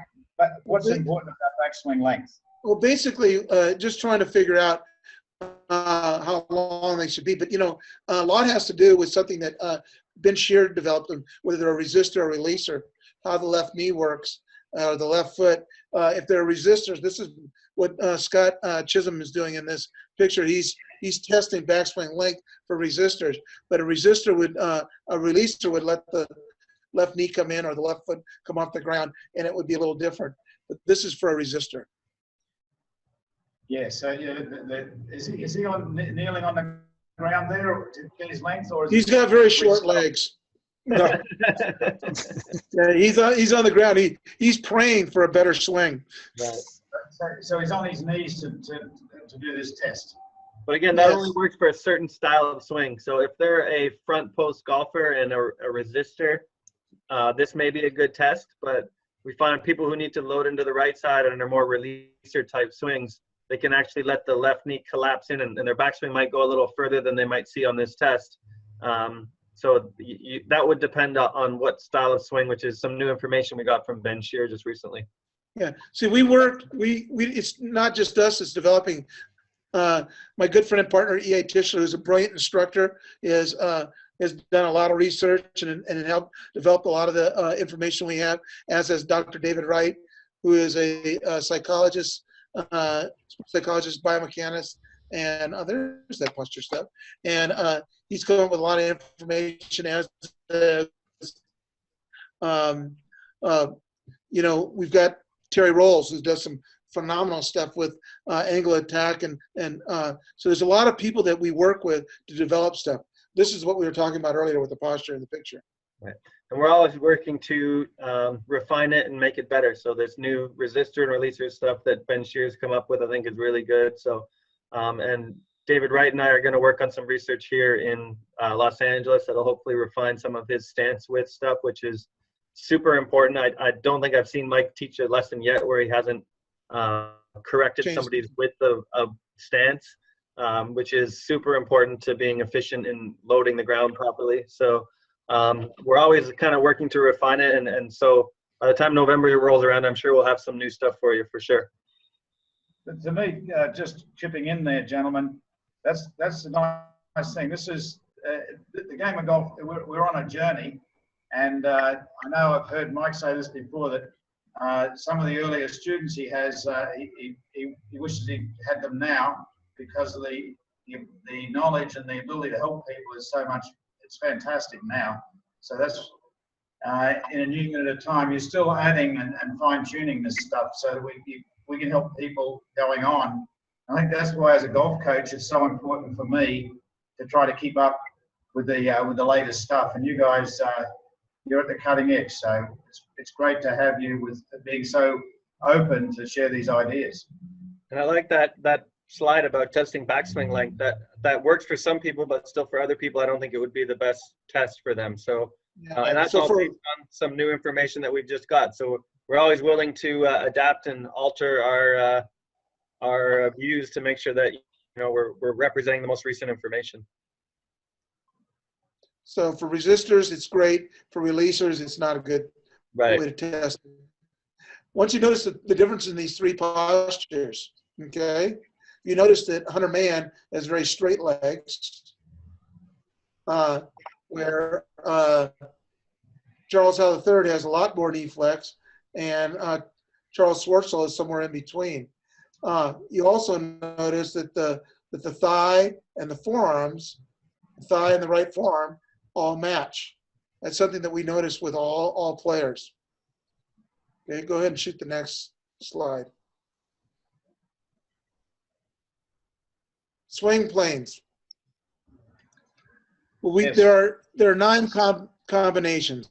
what's important about backswing length? Well, basically, just trying to figure out how long they should be. But, you know, a lot has to do with something that Ben Shear developed, whether they're a resistor or releaser, how the left knee works, the left foot. If they're resistors, this is what Scott Chisholm is doing in this picture. He's testing backswing length for resistors. But a releaser would let the left knee come in or the left foot come off the ground, and it would be a little different. But this is for a resistor. Yeah, so is he kneeling on the ground there to get his length, or is he's got very short legs? No. Yeah, he's on the ground. He's praying for a better swing. Right. So he's on his knees to do this test. But again, that only works for a certain style of swing. So if they're a front post golfer and a resistor, this may be a good test. But we find people who need to load into the right side and are more releaser type swings, they can actually let the left knee collapse in, and their backswing might go a little further than they might see on this test. So that would depend on what style of swing, which is some new information we got from Ben Shear just recently. Yeah. See, it's not just us, it's developing. My good friend and partner, E.A. Tischler, who's a brilliant instructor, has done a lot of research and helped develop a lot of the information we have, as has Dr. David Wright, who is a psychologist, biomechanist, and there's that posture stuff. And he's come up with a lot of information as you know, we've got Terry Rolls, who does some phenomenal stuff with angle attack, and so there's a lot of people that we work with to develop stuff. This is what we were talking about earlier with the posture in the picture. Right. And we're always working to refine it and make it better. So this new resistor and releaser stuff that Ben Shear's come up with, I think, is really good. So, and David Wright and I are going to work on some research here in Los Angeles that'll hopefully refine some of his stance width stuff, which is super important. I don't think I've seen Mike teach a lesson yet where he hasn't corrected somebody's width of stance, which is super important to being efficient in loading the ground properly. So we're always kind of working to refine it, and so by the time November rolls around, I'm sure we'll have some new stuff for you for sure. But to me, just chipping in there, gentlemen, that's the nice thing. This is the game of golf. We're on a journey, and I know I've heard Mike say this before, that some of the earlier students he has, he wishes he had them now, because of the knowledge and the ability to help people is so much. It's fantastic now. So that's in a new unit at a time. You're still adding and fine tuning this stuff so that we can help people going on. I think that's why, as a golf coach, it's so important for me to try to keep up with the latest stuff. And you guys, you're at the cutting edge. So it's great to have you with being so open to share these ideas. And I like that slide about testing backswing length. That works for some people, but still for other people, I don't think it would be the best test for them. So, and that's all based on some new information that we've just got. So we're always willing to adapt and alter our views to make sure that we're representing the most recent information. So for resistors, it's great. For releasers, it's not a good way to test it. Once you notice the difference in these three postures, okay, you notice that Hunter Man has very straight legs, where Charles Howell III has a lot more knee flex, and Charles Schwartzel is somewhere in between. You also notice that the thigh and the forearms, the thigh and the right forearm, all match. That's something that we notice with all players. Okay, go ahead and shoot the next slide. Swing planes. Well, Yes. there are 9 combinations.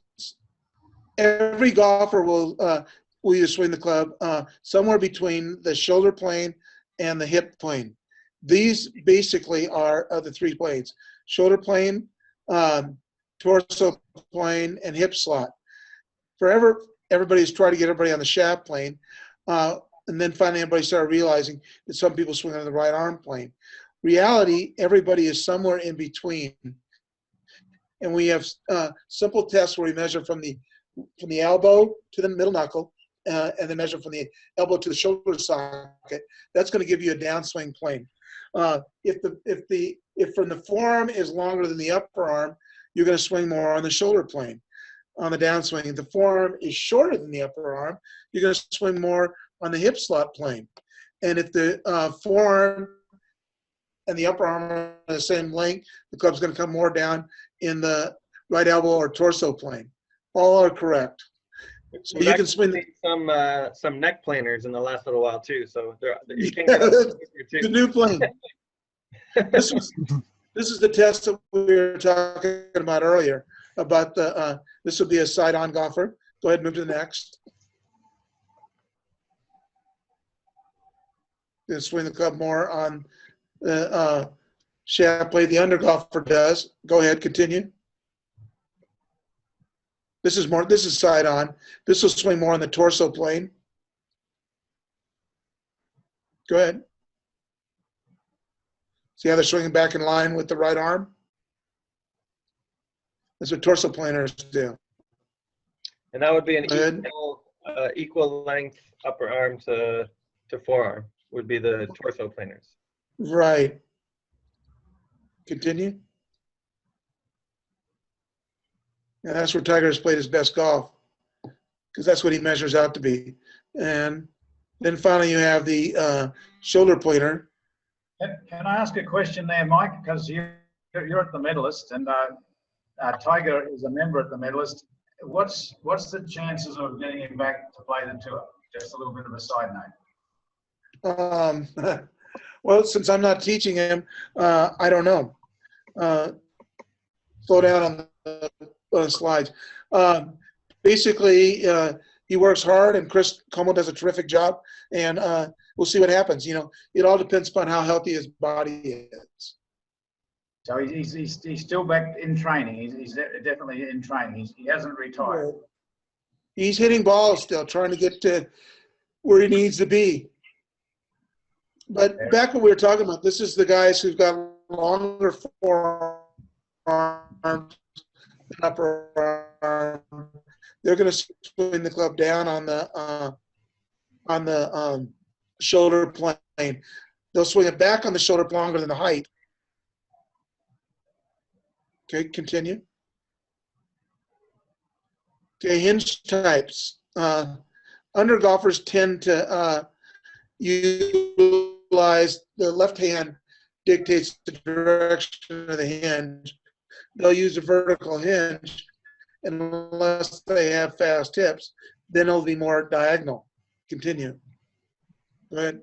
Every golfer will use swing the club somewhere between the shoulder plane and the hip plane. These basically are the 3 planes: shoulder plane, torso plane, and hip slot. Forever, everybody's tried to get everybody on the shaft plane, and then finally everybody started realizing that some people swing on the right arm plane. Reality, everybody is somewhere in between. And we have simple tests where we measure from the elbow to the middle knuckle, and then measure from the elbow to the shoulder socket. That's going to give you a downswing plane. If from the forearm is longer than the upper arm, you're going to swing more on the shoulder plane. On the downswing, if the forearm is shorter than the upper arm, you're going to swing more on the hip slot plane. And if the forearm and the upper arm are the same length, the club's going to come more down in the right elbow or torso plane. All are correct. So you can swing some neck planers in the last little while too. So you can the new plane. This is the test that we were talking about earlier. About this would be a side-on golfer. Go ahead and move to the next. Going to swing the club more on the shaft plate. The under golfer does. Go ahead, continue. This is side-on. This will swing more on the torso plane. Go ahead. See how they're swinging back in line with the right arm? That's what torso planers do. And that would be an equal length upper arm to forearm would be the torso planers. Right. Continue. And that's where Tiger has played his best golf, because that's what he measures out to be. And then finally you have the shoulder planer. Can I ask a question there, Mike? Because you're at the medalist, and Tiger is a member at the medalist. What's the chances of getting him back to play the tour? Just a little bit of a side note. Well, since I'm not teaching him, I don't know. Slow down on the slides. Basically, he works hard, and Chris Como does a terrific job, and we'll see what happens. It all depends upon how healthy his body is. So he's still back in training. He's definitely in training. He hasn't retired. He's hitting balls still, trying to get to where he needs to be. But back when we were talking about, this is the guys who've got longer forearms and upper arm. They're going to swing the club down on the shoulder plane. They'll swing it back on the shoulder longer than the height. Okay, continue. Okay, hinge types. Under golfers tend to utilize the left hand dictates the direction of the hinge. They'll use a vertical hinge, and unless they have fast hips, then it'll be more diagonal. Continue. Go ahead.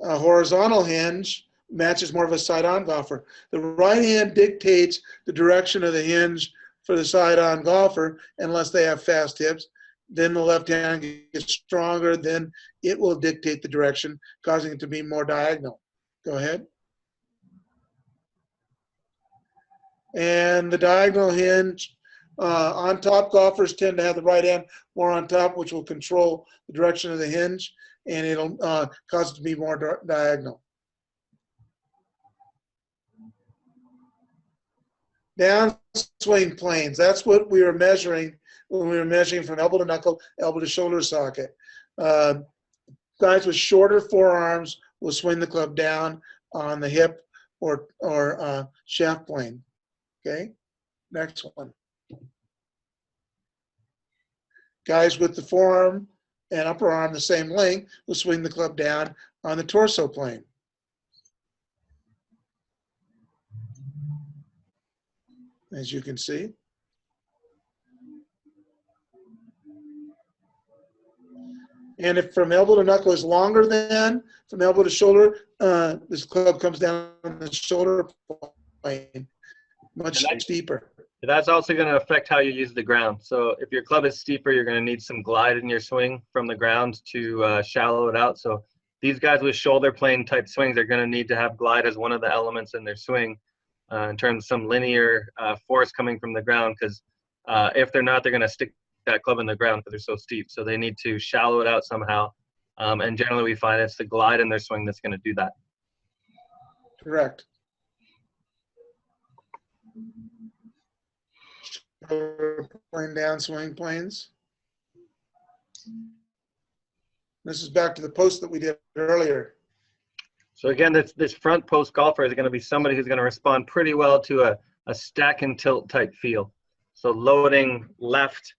A horizontal hinge matches more of a side-on golfer. The right hand dictates the direction of the hinge for the side-on golfer unless they have fast hips. then the left hand gets stronger, then it will dictate the direction, causing it to be more diagonal. Go ahead. And the diagonal hinge, on top golfers tend to have the right hand more on top, which will control the direction of the hinge, and it'll cause it to be more diagonal. Downswing planes, that's what we were measuring when we were measuring from elbow to knuckle, elbow to shoulder socket. Guys with shorter forearms will swing the club down on the hip or shaft plane. Okay, next one. Guys with the forearm and upper arm the same length will swing the club down on the torso plane. As you can see. And if from elbow to knuckle is longer than from elbow to shoulder, this club comes down on the shoulder plane, much steeper. That's also going to affect how you use the ground. So if your club is steeper, you're going to need some glide in your swing from the ground to shallow it out. So these guys with shoulder plane type swings are going to need to have glide as one of the elements in their swing in terms of some linear force coming from the ground, because if they're not, they're going to stick that club in the ground because they're so steep. So they need to shallow it out somehow. And generally we find it's the glide in their swing that's going to do that. Correct. Plane down swing planes. This is back to the post that we did earlier. So again, this front post golfer is going to be somebody who's going to respond pretty well to a stack and tilt type feel. So loading left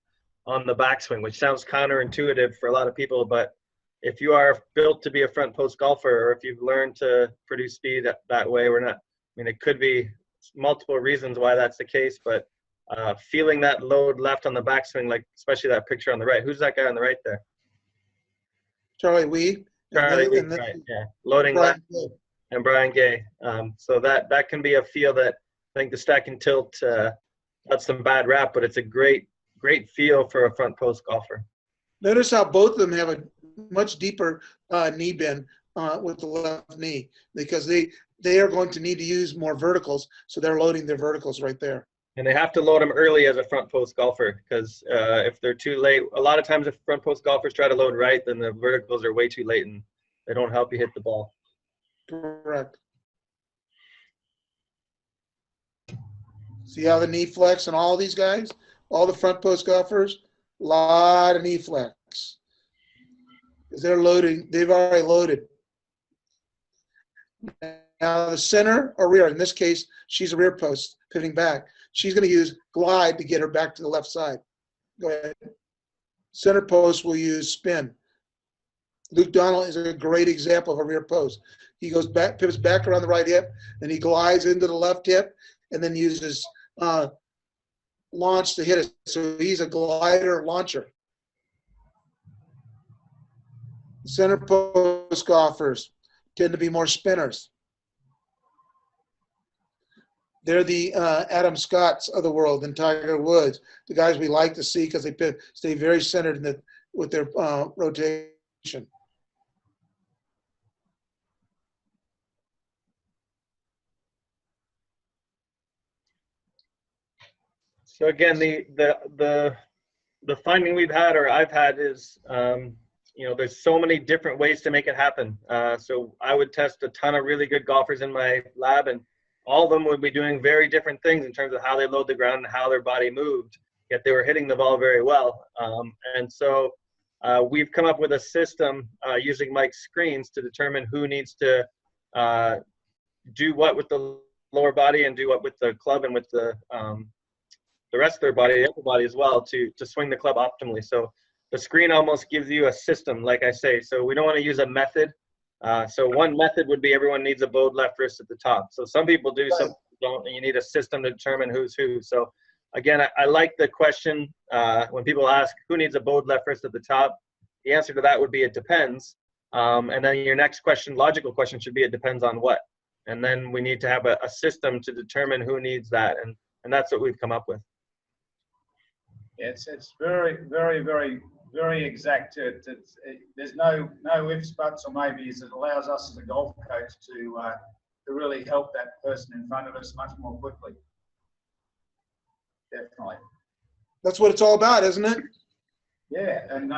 on the backswing, which sounds counterintuitive for a lot of people, but if you are built to be a front post golfer, or if you've learned to produce speed that way, we're not, I mean, it could be multiple reasons why that's the case, but feeling that load left on the backswing, like especially that picture on the right. Who's that guy on the right there? Charlie Wee. Charlie Wee, right, yeah. Loading left and Brian Gay. So that can be a feel that I think the stack and tilt got some bad rap, but it's a great feel for a front post golfer. Notice how both of them have a much deeper knee bend with the left knee, because they are going to need to use more verticals, so they're loading their verticals right there. And they have to load them early as a front post golfer, because if they're too late, a lot of times if front post golfers try to load right, then the verticals are way too late and they don't help you hit the ball. Correct. See how the knee flex on all these guys? All the front post golfers, a lot of knee flex. Because they're loading, they've already loaded. Now the center or rear, in this case, she's a rear post, pivoting back. She's going to use glide to get her back to the left side. Go ahead. Center post will use spin. Luke Donald is a great example of a rear post. He goes back, pivots back around the right hip, then he glides into the left hip, and then uses launch to hit it. So he's a glider launcher. Center post golfers tend to be more spinners. They're the Adam Scotts of the world and Tiger Woods, the guys we like to see because they stay very centered with their rotation. So again, the finding we've had, or I've had, is you know, there's so many different ways to make it happen. So I would test a ton of really good golfers in my lab, and all of them would be doing very different things in terms of how they load the ground and how their body moved, yet they were hitting the ball very well. And so we've come up with a system using Mike's screens to determine who needs to do what with the lower body and do what with the club and with the rest of their body, the upper body as well, to swing the club optimally. So the screen almost gives you a system, like I say. So we don't want to use a method. So one method would be everyone needs a bowed left wrist at the top. So some people do, some don't, and you need a system to determine who's who. So again, I like the question when people ask who needs a bowed left wrist at the top. The answer to that would be it depends. And then your next question, logical question, should be it depends on what. And then we need to have a system to determine who needs that, and that's what we've come up with. It's very, very, very very exact. There's no ifs, buts, or maybes. It allows us as a golf coach to really help that person in front of us much more quickly. Definitely. That's what it's all about, isn't it? Yeah, and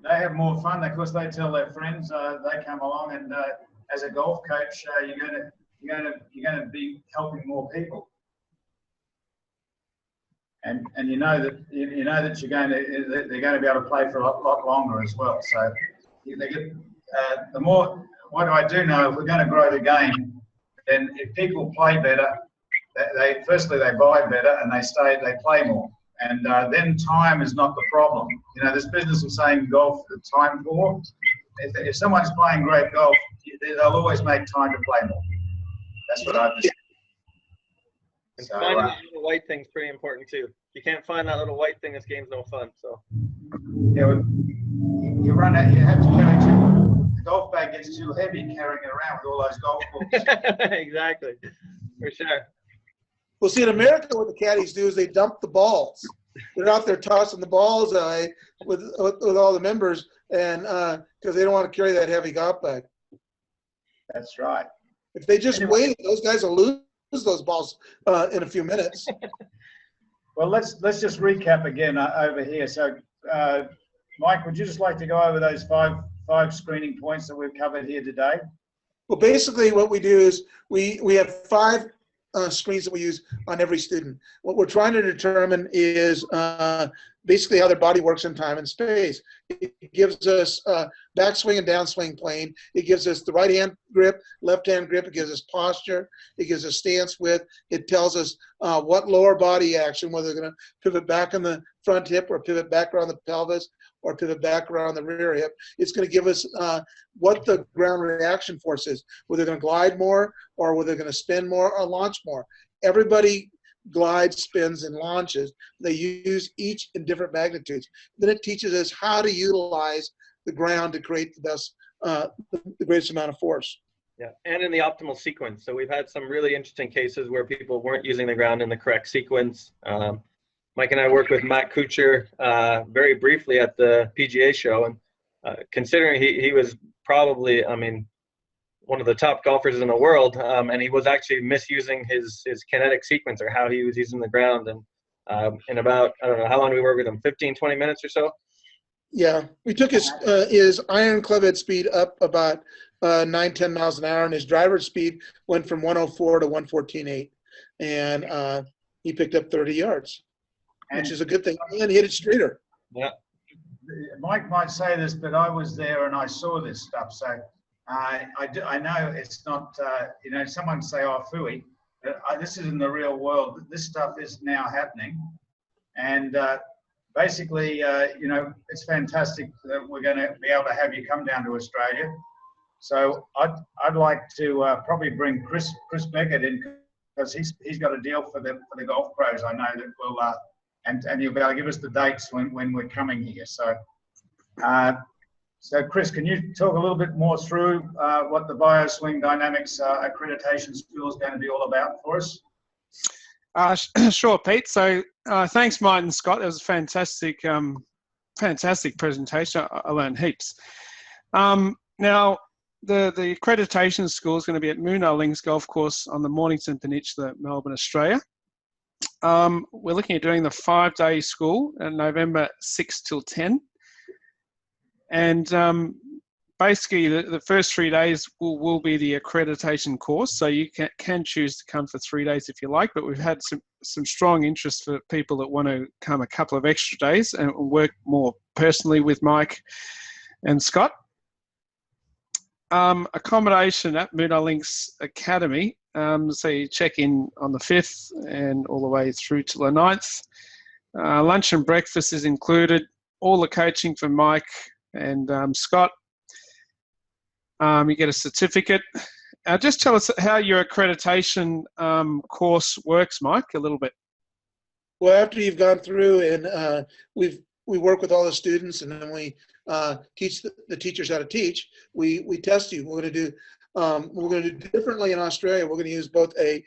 they have more fun. Of course, they tell their friends. They come along, and as a golf coach, you're going to be helping more people. And you know that you're going to they're going to be able to play for a lot longer as well. So they get the more. What I do know, if we're going to grow the game, then if people play better, firstly they buy better and they play more, and then time is not the problem. You know, this business of saying golf time poor. If someone's playing great golf, they'll always make time to play more. That's what I've discovered. And So, finding that little white thing's pretty important too. If you can't find that little white thing, this game's no fun. So yeah, you run out. You have to carry the golf bag gets too heavy carrying it around with all those golf balls. Exactly, for sure. Well, see, in America, what the caddies do is they dump the balls. They're out there tossing the balls with all the members, and because they don't want to carry that heavy golf bag. That's right. If they just wait, those guys will lose those balls in a few minutes. Well, let's just recap again over here. So, Mike, would you just like to go over those five screening points that we've covered here today? Well, basically, what we do is we have 5 screens that we use on every student. What we're trying to determine is basically how their body works in time and space. It gives us backswing and downswing plane. It gives us the right hand grip, left hand grip. It gives us posture. It gives us stance width. It tells us what lower body action, whether they're going to pivot back on the front hip or pivot back around the pelvis or pivot back around the rear hip. It's going to give us what the ground reaction force is, whether they're going to glide more or whether they're going to spin more or launch more. Everybody glides, spins, and launches. They use each in different magnitudes. Then it teaches us how to utilize the ground to create the best, the greatest amount of force. Yeah, and in the optimal sequence. So we've had some really interesting cases where people weren't using the ground in the correct sequence. Mike and I worked with Matt Kuchar very briefly at the PGA show, and considering he was probably, I mean, one of the top golfers in the world, and he was actually misusing his kinetic sequence or how he was using the ground. And in about, I don't know, how long did we work with him? 15, 20 minutes or so? Yeah, we took his iron clubhead speed up about 9-10 miles an hour, and his driver speed went from 104 to 114.8, and he picked up 30 yards, which is a good thing. And he hit it straighter. Yeah. Mike might say this, but I was there and I saw this stuff. So I know it's not, you know, someone say, oh, phooey, but this is in the real world. This stuff is now happening. And basically, you know, it's fantastic that we're going to be able to have you come down to Australia. So I'd like to probably bring Chris Beckett in, because he's got a deal for the golf pros. I know that will and he'll be able to give us the dates when we're coming here. So so Chris, can you talk a little bit more through what the Bioswing Dynamics accreditation school is going to be all about for us? Sure, Pete. So thanks, Mike and Scott. It was a fantastic presentation. I learned heaps. Now, the accreditation school is going to be at Moonah Links Golf Course on the Mornington Peninsula, Melbourne, Australia. We're looking at doing the 5-day school in November 6 till 10. And basically, the first 3 days will be the accreditation course. So you can choose to come for 3 days if you like, but we've had some strong interest for people that want to come a couple of extra days and work more personally with Mike and Scott. Accommodation at Moonah Links Academy. So you check in on the 5th and all the way through to the 9th. Lunch and breakfast is included. All the coaching for Mike and Scott. You get a certificate. Just tell us how your accreditation course works, Mike, a little bit. Well, after you've gone through and we work with all the students, and then we teach the teachers how to teach. We test you. We're going to do differently in Australia. We're going to use both a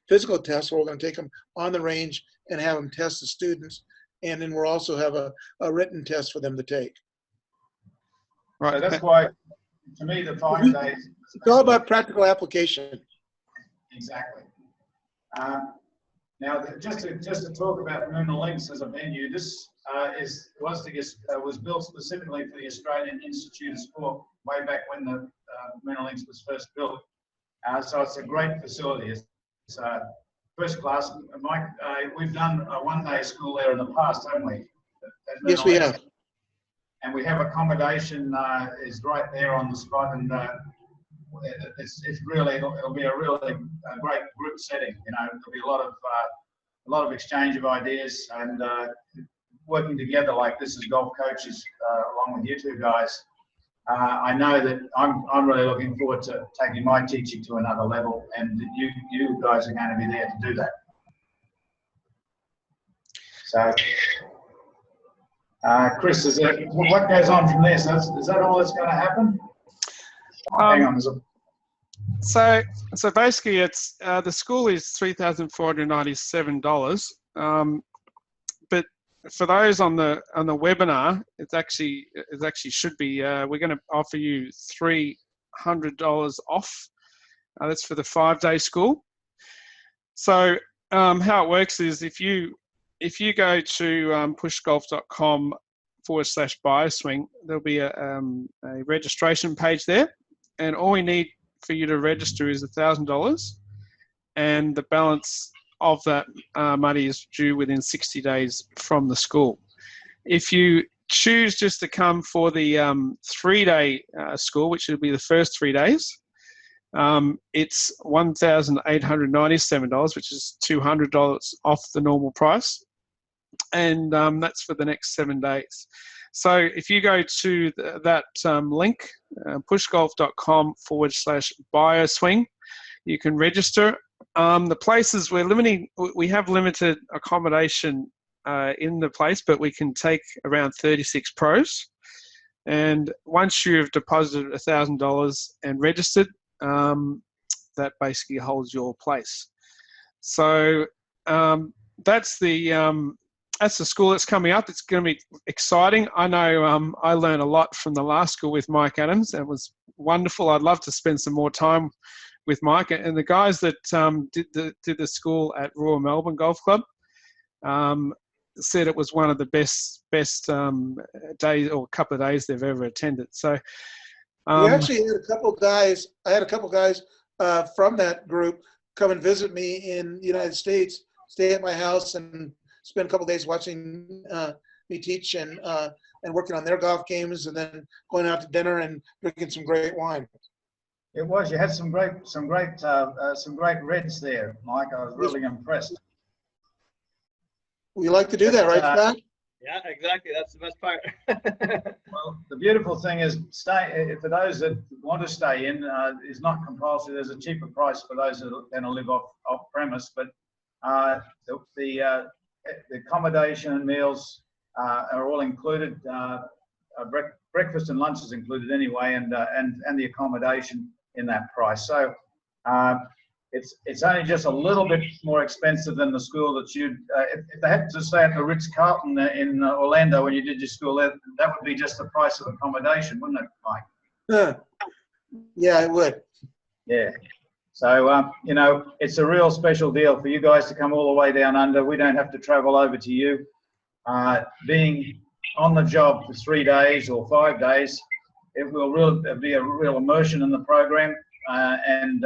physical test, where we're going to take them on the range and have them test the students, and then we'll also have a written test for them to take. Right. So that's why, to me, the 5 days. It's all about practical application. Exactly. Now, just to talk about Lunar Links as a venue, this was built specifically for the Australian Institute of Sport way back when the Lunar Links was first built. So it's a great facility. It's first class. Mike, we've done a one-day school there in the past, haven't we? Yes, we have. And we have accommodation is right there on the spot, and it's really it'll be a really great group setting. You know, there'll be a lot of exchange of ideas and working together like this as golf coaches along with you two guys. I know that I'm really looking forward to taking my teaching to another level, and you guys are going to be there to do that. So. Chris, what goes on from there? So is that all that's going to happen? Hang on. So basically, it's the school is $3,497. But for those on the webinar, it actually should be. We're going to offer you $300 off. That's for the 5-day school. So how it works is if you go to pushgolf.com/Bioswing, there'll be a registration page there, and all we need for you to register is $1,000, and the balance of that money is due within 60 days from the school. If you choose just to come for the 3-day school, which will be the first 3 days, it's $1,897, which is $200 off the normal price. And that's for the next 7 days. So if you go to that link, pushgolf.com/Bioswing, you can register. The places we have limited accommodation in the place, but we can take around 36 pros. And once you've deposited $1,000 and registered, that basically holds your place. So that's the school that's coming up. It's going to be exciting. I know I learned a lot from the last school with Mike Adams. It was wonderful. I'd love to spend some more time with Mike. And the guys that did the school at Royal Melbourne Golf Club said it was one of the best days or couple of days they've ever attended. So we actually had a couple guys. I had a couple guys from that group come and visit me in the United States, stay at my house, and spend a couple of days watching me teach and working on their golf games, and then going out to dinner and drinking some great wine. It was. You had some great reds there, Mike. I was really impressed. We like to do that, right, Scott? Yeah, exactly. That's the best part. Well, the beautiful thing is, for those that want to stay in, it's not compulsory. There's a cheaper price for those that are going to live off premise, but the accommodation and meals are all included. Breakfast and lunch is included anyway, and the accommodation in that price. So it's only just a little bit more expensive than the school that you'd. If they had to stay at the Ritz-Carlton in Orlando when you did your school, that would be just the price of accommodation, wouldn't it, Mike? Yeah, it would. Yeah. So, it's a real special deal for you guys to come all the way down under. We don't have to travel over to you. Being on the job for 3 days or 5 days, it will be a real immersion in the program. And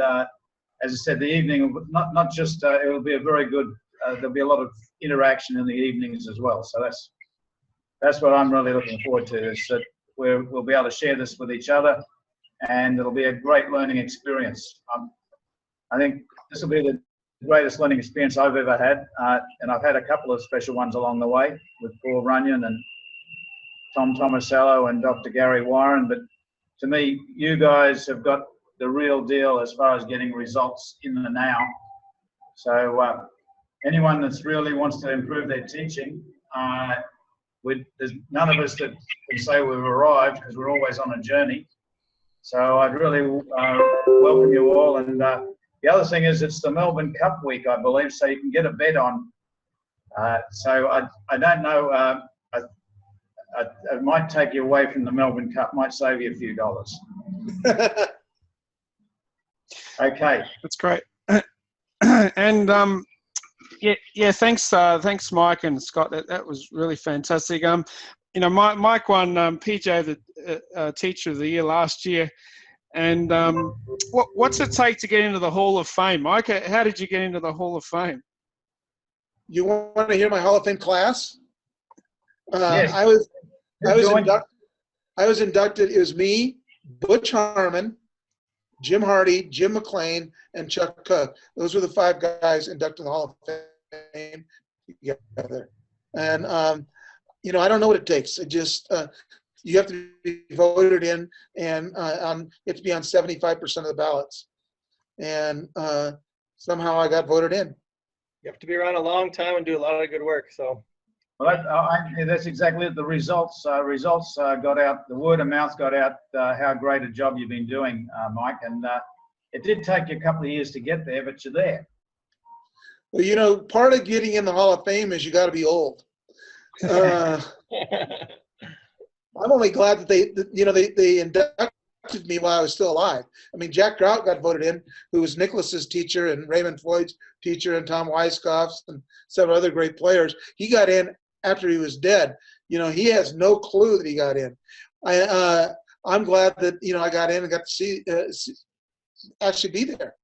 as I said, the evening, not just, it will be a very good, there'll be a lot of interaction in the evenings as well. So that's what I'm really looking forward to, is that we'll be able to share this with each other, and it'll be a great learning experience. I think this will be the greatest learning experience I've ever had, and I've had a couple of special ones along the way with Paul Runyon and Tom Tomasello and Dr. Gary Warren, but to me, you guys have got the real deal as far as getting results in the now. So anyone that's really wants to improve their teaching, there's none of us that can say we've arrived, because we're always on a journey. So I'd really welcome you all. And the other thing is, it's the Melbourne Cup week, I believe, so you can get a bet on So I don't know. I might take you away from the Melbourne Cup. Might save you a few dollars. Okay. That's great. And thanks, Mike and Scott. That was really fantastic. Mike won PGA the Teacher of the Year last year. And what's it take to get into the Hall of Fame, Mike? How did you get into the Hall of Fame? You want to hear my Hall of Fame class? Yes. I was inducted. It was me, Butch Harmon, Jim Hardy, Jim McLean, and Chuck Cook. Those were the 5 guys inducted in the Hall of Fame together. And I don't know what it takes. It just you have to be voted in, and you have to be on 75% of the ballots. And somehow I got voted in. You have to be around a long time and do a lot of good work. So, well, that's exactly it. The results got out. The word of mouth got out. How great a job you've been doing, Mike. And it did take you a couple of years to get there, but you're there. Well, part of getting in the Hall of Fame is you got to be old. I'm only glad that they inducted me while I was still alive. I mean, Jack Grout got voted in, who was Nicklaus's teacher and Raymond Floyd's teacher and Tom Weiskopf's and several other great players. He got in after he was dead. He has no clue that he got in. I'm glad that I got in and got to see actually be there.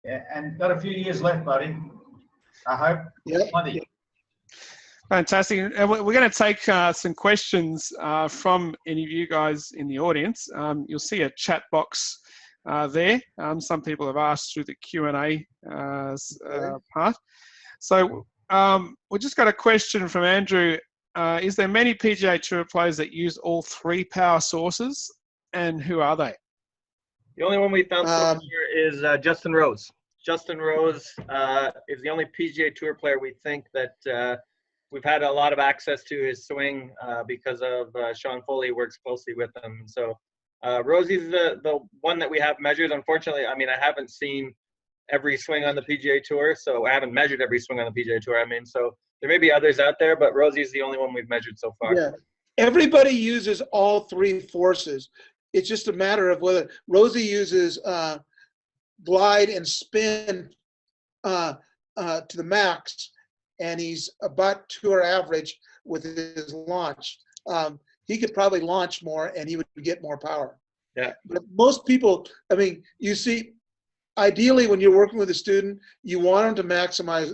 Yeah, and got a few years left, buddy. I hope. Yeah. Plenty. Fantastic. And we're going to take some questions from any of you guys in the audience. You'll see a chat box there. Some people have asked through the Q&A part. So we just got a question from Andrew. Is there many PGA Tour players that use all 3 power sources, and who are they? The only one we found so far is Justin Rose. Justin Rose is the only PGA Tour player we think that we've had a lot of access to his swing because of Sean Foley works closely with him. So Rosie's the one that we have measured. Unfortunately, I mean, I haven't seen every swing on the PGA Tour, so I haven't measured every swing on the PGA Tour. I mean, so there may be others out there, but Rosie's the only one we've measured so far. Yeah, everybody uses all 3 forces. It's just a matter of whether Rosie uses glide and spin to the max, and he's about tour average with his launch. He could probably launch more and he would get more power. Yeah. But most people, I mean, you see, ideally when you're working with a student, you want them to maximize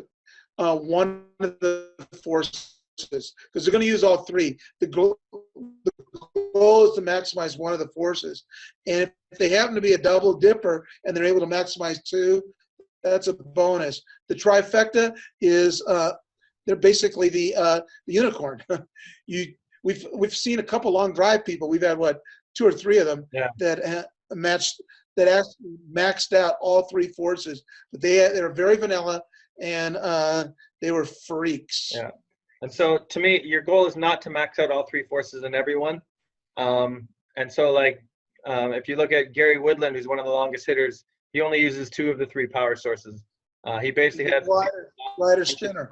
one of the forces because they're going to use all 3. The goal is to maximize one of the forces. And if they happen to be a double dipper and they're able to maximize 2, that's a bonus. The trifecta is they're basically the unicorn. We've seen a couple long drive people. We've had 2 or 3 of them that actually maxed out all 3 forces. But they're very vanilla and they were freaks. Yeah. And so to me, your goal is not to max out all 3 forces in everyone. And so if you look at Gary Woodland, who's one of the longest hitters, he only uses 2 of the 3 power sources. He basically has glider spinner.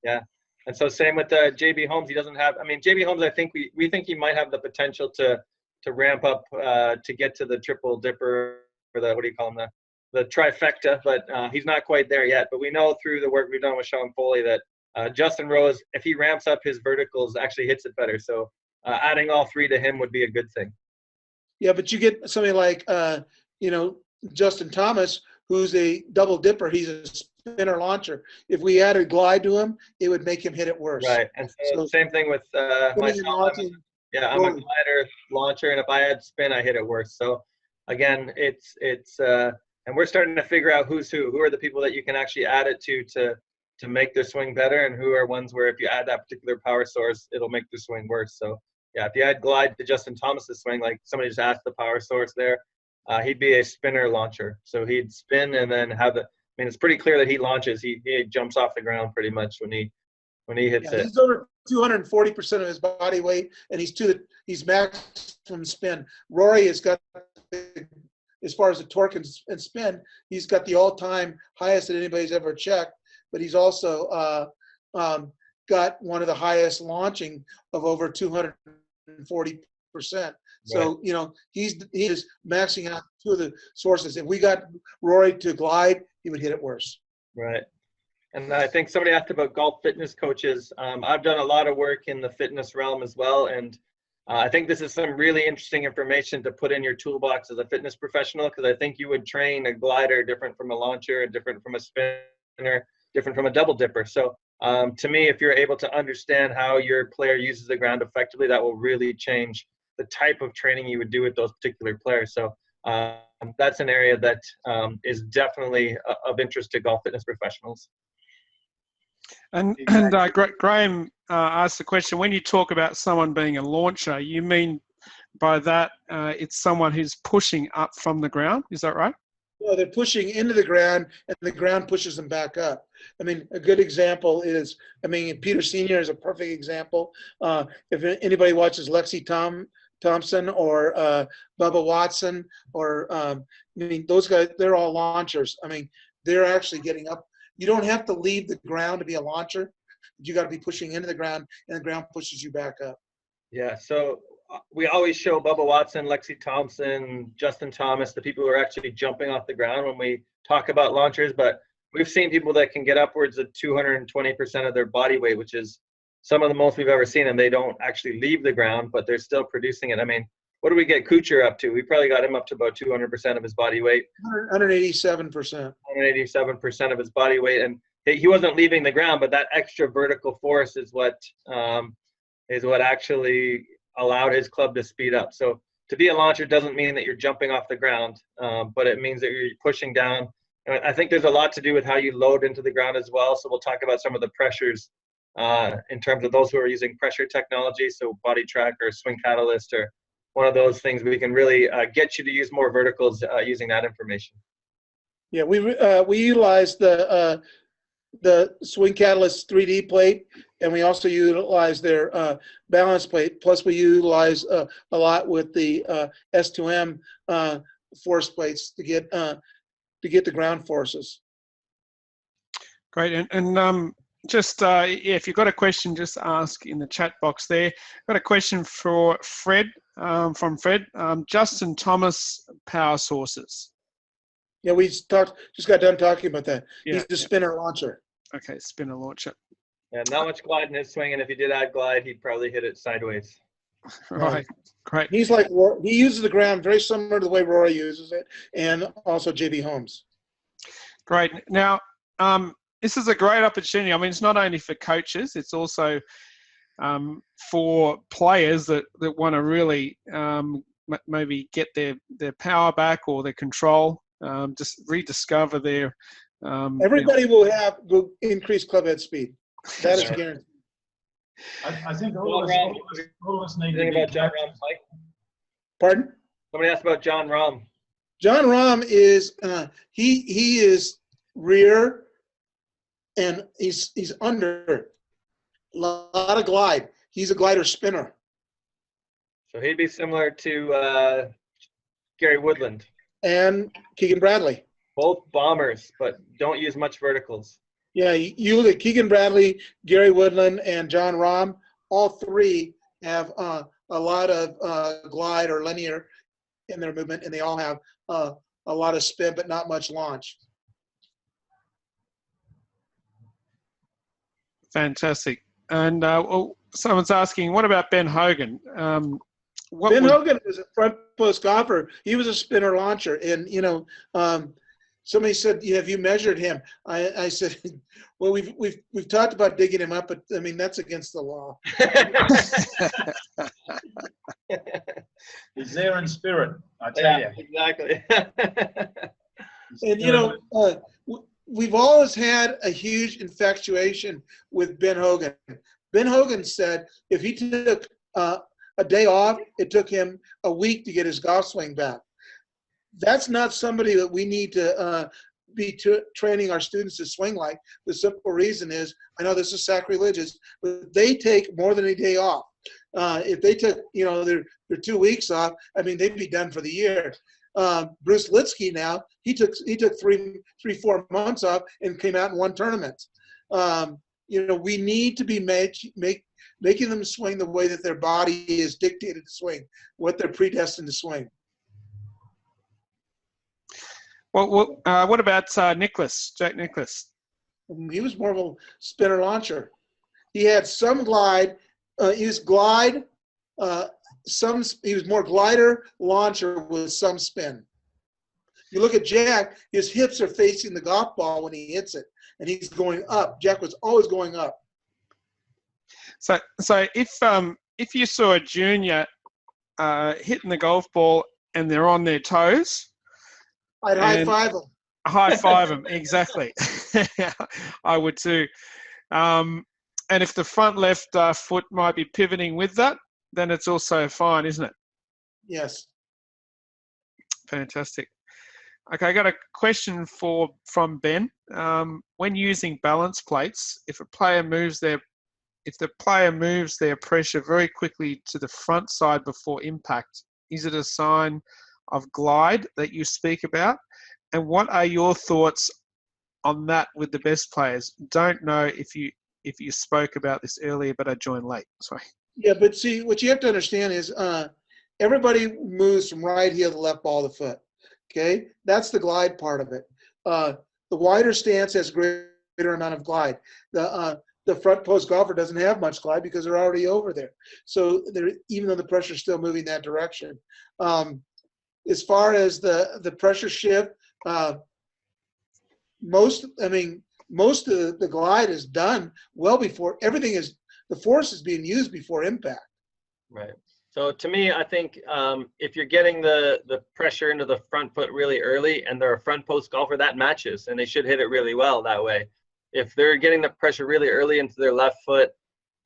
Yeah. And so same with JB Holmes. He doesn't have, I mean, JB Holmes, I think we think he might have the potential to ramp up to get to the triple dipper or the, what do you call them, the trifecta, but he's not quite there yet. But we know through the work we've done with Sean Foley that Justin Rose, if he ramps up his verticals, actually hits it better. So adding all 3 to him would be a good thing. Yeah, but you get somebody like, Justin Thomas, who's a double dipper. He's a spinner launcher. If we added glide to him, it would make him hit it worse. Right, and so same thing with myself. I'm a glider launcher, and if I add spin, I hit it worse. So again, it's and we're starting to figure out who's who. Who are the people that you can actually add it to make their swing better, and who are ones where if you add that particular power source, it'll make the swing worse. So yeah, if you add glide to Justin Thomas's swing, like somebody just asked the power source there, he'd be a spinner launcher. So he'd spin and then have the. I mean, it's pretty clear that he launches. He jumps off the ground pretty much when he hits it. He's over 240% of his body weight, and he's maximum spin. Rory has got, as far as the torque and spin, he's got the all-time highest that anybody's ever checked. But he's also got one of the highest launching of over 240%. So, you know, he is maxing out two of the sources. If we got Rory to glide, he would hit it worse. Right. And I think somebody asked about golf fitness coaches. I've done a lot of work in the fitness realm as well. And I think this is some really interesting information to put in your toolbox as a fitness professional, because I think you would train a glider different from a launcher, different from a spinner, different from a double dipper. So to me, if you're able to understand how your player uses the ground effectively, that will really change the type of training you would do with those particular players. So that's an area that is definitely of interest to golf fitness professionals. And Graham asked the question, when you talk about someone being a launcher, you mean by that it's someone who's pushing up from the ground, is that right? No, they're pushing into the ground, and the ground pushes them back up. I mean, a good example is, I mean, Peter Sr. is a perfect example. If anybody watches Lexi Thompson or Bubba Watson, or I mean, those guys, they're all launchers. I mean, they're actually getting up. You don't have to leave the ground to be a launcher. You got to be pushing into the ground, and the ground pushes you back up. Yeah, so we always show Bubba Watson, Lexi Thompson, Justin Thomas, the people who are actually jumping off the ground when we talk about launchers, but we've seen people that can get upwards of 220% of their body weight, which is some of the most we've ever seen, and they don't actually leave the ground, but they're still producing it. I mean, what do we get Kuchar up to? We probably got him up to about 200% of his body weight. 187%. 187% of his body weight, and he wasn't leaving the ground, but that extra vertical force is what actually allowed his club to speed up. So to be a launcher doesn't mean that you're jumping off the ground, but it means that you're pushing down. And I think there's a lot to do with how you load into the ground as well. So we'll talk about some of the pressures in terms of those who are using pressure technology, so body track or swing catalyst or one of those things. We can really get you to use more verticals using that information. Yeah, we utilize the Swing Catalyst 3D plate, and we also utilize their balance plate. Plus, we utilize a lot with the S2M force plates to get the ground forces. Great, and just if you've got a question, just ask in the chat box there. Got a question for Fred from Fred. Justin Thomas power sources. Yeah, we just got done talking about that. Yeah, He's the spinner launcher. Okay, spinner launcher. Yeah, not much glide in his swing, and if he did add glide, he'd probably hit it sideways. Right, great. He uses the ground very similar to the way Rory uses it, and also JB Holmes. Great. Now, this is a great opportunity. I mean, it's not only for coaches, it's also for players that want to really maybe get their power back or their control, just rediscover their everybody will increase club head speed. That is guaranteed. I think all of us need to about John Rahm, Mike? Pardon? Somebody asked about John Rahm. John Rahm is he is rear, and he's under. A lot of glide. He's a glider spinner. So he'd be similar to Gary Woodland. And Keegan Bradley. Both bombers, but don't use much verticals. Yeah, you look at Keegan Bradley, Gary Woodland, and John Rahm. All three have a lot of glide or linear in their movement, and they all have a lot of spin, but not much launch. Fantastic. And someone's asking, what about Ben Hogan? Ben Hogan was a front post golfer. He was a spinner launcher, and somebody said, "Have you measured him?" I said, "Well, we've talked about digging him up, but I mean that's against the law." He's there in spirit, I tell you. Exactly. And we've always had a huge infatuation with Ben Hogan. Ben Hogan said if he took a day off, it took him a week to get his golf swing back. That's not somebody that we need to be training our students to swing like. The simple reason is, I know this is sacrilegious, but they take more than a day off. If they took, their 2 weeks off, I mean, they'd be done for the year. Bruce Litsky now, he took 3-4 months off and came out and won tournaments. we need to be making them swing the way that their body is dictated to swing, what they're predestined to swing. Well, what about Jack Nicklaus? He was more of a spinner launcher. He had some glide. He was glide. He was more glider launcher with some spin. You look at Jack, his hips are facing the golf ball when he hits it, and he's going up. Jack was always going up. So if you saw a junior hitting the golf ball and they're on their toes, I'd high five them. High five them, exactly. I would too. And if the front left foot might be pivoting with that, then it's also fine, isn't it? Yes. Fantastic. Okay, I got a question from Ben. When using balance plates, if the player moves their pressure very quickly to the front side before impact, is it a sign of glide that you speak about? And what are your thoughts on that with the best players? Don't know if you spoke about this earlier, but I joined late. Sorry. Yeah, but see, what you have to understand is everybody moves from right heel to left ball of the foot. Okay, that's the glide part of it. The wider stance has greater amount of glide. The front post golfer doesn't have much glide because they're already over there. So even though the pressure's still moving that direction. As far as the pressure shift, most of the glide is done well before the force is being used before impact. Right. So to me, I think if you're getting the pressure into the front foot really early and they're a front post golfer, that matches, and they should hit it really well that way. If they're getting the pressure really early into their left foot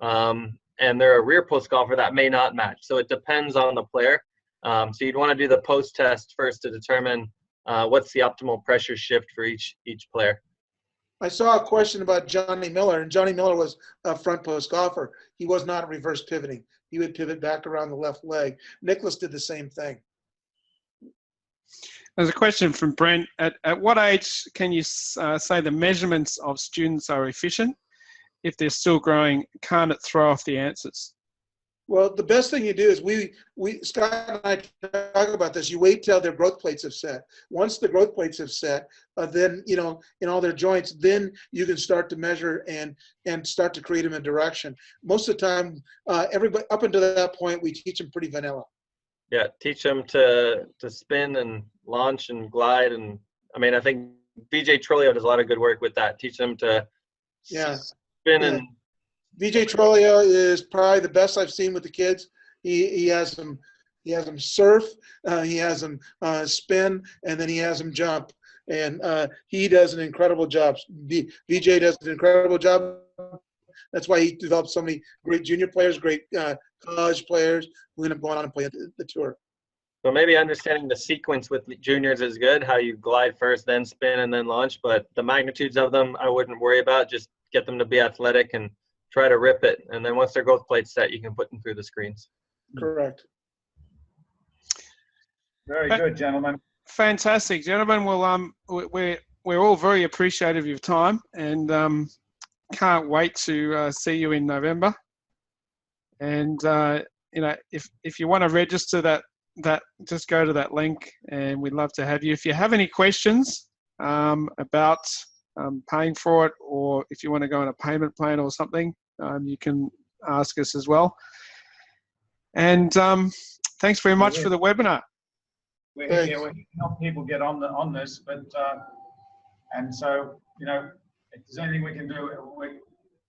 and they're a rear post golfer, that may not match. So it depends on the player. So you'd want to do the post test first to determine what's the optimal pressure shift for each player. I saw a question about Johnny Miller, and Johnny Miller was a front post golfer. He was not reverse pivoting. He would pivot back around the left leg. Nicklaus did the same thing. There's a question from Brent. At what age can you say the measurements of students are efficient? If they're still growing, can't it throw off the answers? Well, the best thing you do is Scott and I talk about this. You wait till their growth plates have set. Once the growth plates have set, then in all their joints, then you can start to measure and start to create them a direction. Most of the time, everybody up until that point, we teach them pretty vanilla. Yeah, teach them to spin and launch and glide, and I think VJ Trolio does a lot of good work with that. Teach them to spin and. VJ Trolio is probably the best I've seen with the kids. He has them surf, he has them spin, and then he has them jump. And he does an incredible job. VJ does an incredible job. That's why he developed so many great junior players, great college players who end up going on and playing the tour. So maybe understanding the sequence with juniors is good, how you glide first, then spin, and then launch. But the magnitudes of them, I wouldn't worry about. Just get them to be athletic and try to rip it, and then once their growth plate's set, you can put them through the screens. Correct. Very good, gentlemen. Fantastic, gentlemen. Well, we're all very appreciative of your time, and can't wait to see you in November. And if you want to register that just go to that link, and we'd love to have you. If you have any questions about paying for it, or if you want to go on a payment plan or something, you can ask us as well. And thanks very much for the webinar. We're here to help people get on this, but and so if there's anything we can do, we're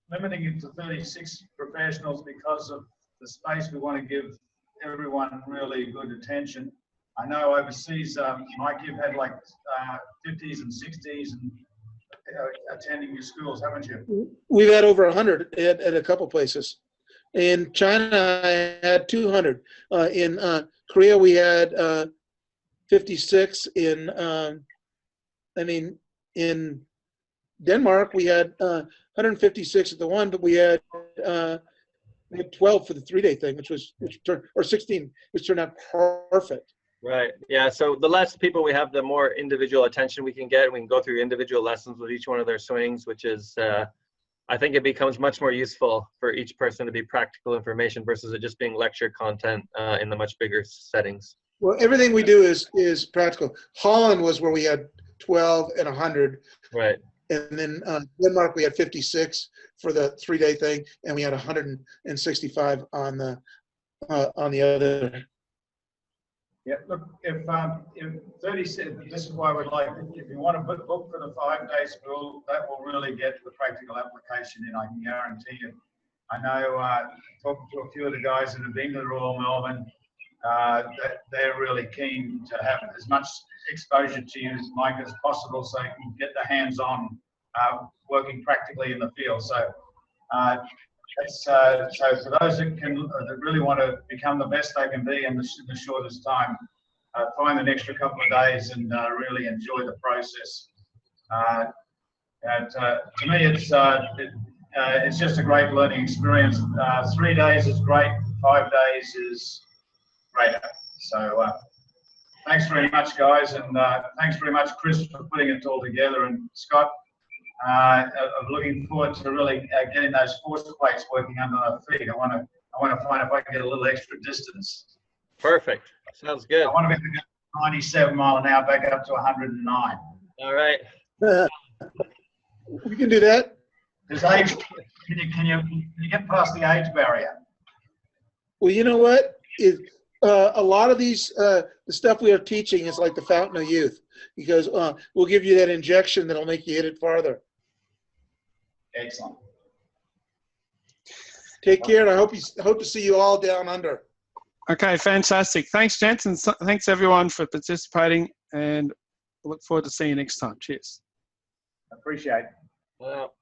limiting it to 36 professionals because of the space. We want to give everyone really good attention. I know overseas, Mike, you've had like 50s and 60s and attending your schools, haven't you? We've had over 100 at a couple places. In China, I had 200. In Korea, we had 56. In Denmark, we had 156 at the one, but we had 12 for the 3-day thing, or 16, which turned out perfect. Right. Yeah. So the less people we have, the more individual attention we can get. We can go through individual lessons with each one of their swings, which is, I I think it becomes much more useful for each person to be practical information versus it just being lecture content in the much bigger settings. Well, everything we do is practical. Holland was where we had 12 and 100. Right. And then Denmark, we had 56 for the 3-day thing, and we had 165 on the other. Yeah, look, if 30, this is why we'd like, if you want to book for the 5-day school, that will really get the practical application in, I can guarantee you. I know, talking to a few of the guys that have been to the Royal Melbourne, that they're really keen to have as much exposure to you, Mike, as possible, so you can get the hands-on working practically in the field. So so for those that really want to become the best they can be in the shortest time, find an extra couple of days and really enjoy the process. To me, it's just a great learning experience. 3 days is great. 5 days is greater. So thanks very much, guys, and thanks very much, Chris, for putting it all together, and Scott. I'm looking forward to really getting those force plates working under our feet. I want to find if I can get a little extra distance. Perfect. Sounds good. I want to be able to go 97 mile an hour back up to 109. All right. We can do that. Does age, can you get past the age barrier? Well, you know what? A lot of these, the stuff we are teaching is like the fountain of youth, because we'll give you that injection that'll make you hit it farther. Excellent. Take care, and I hope to see you all down under. Okay, fantastic. Thanks, gents, and thanks everyone for participating, and I look forward to seeing you next time. Cheers. Appreciate it. Well.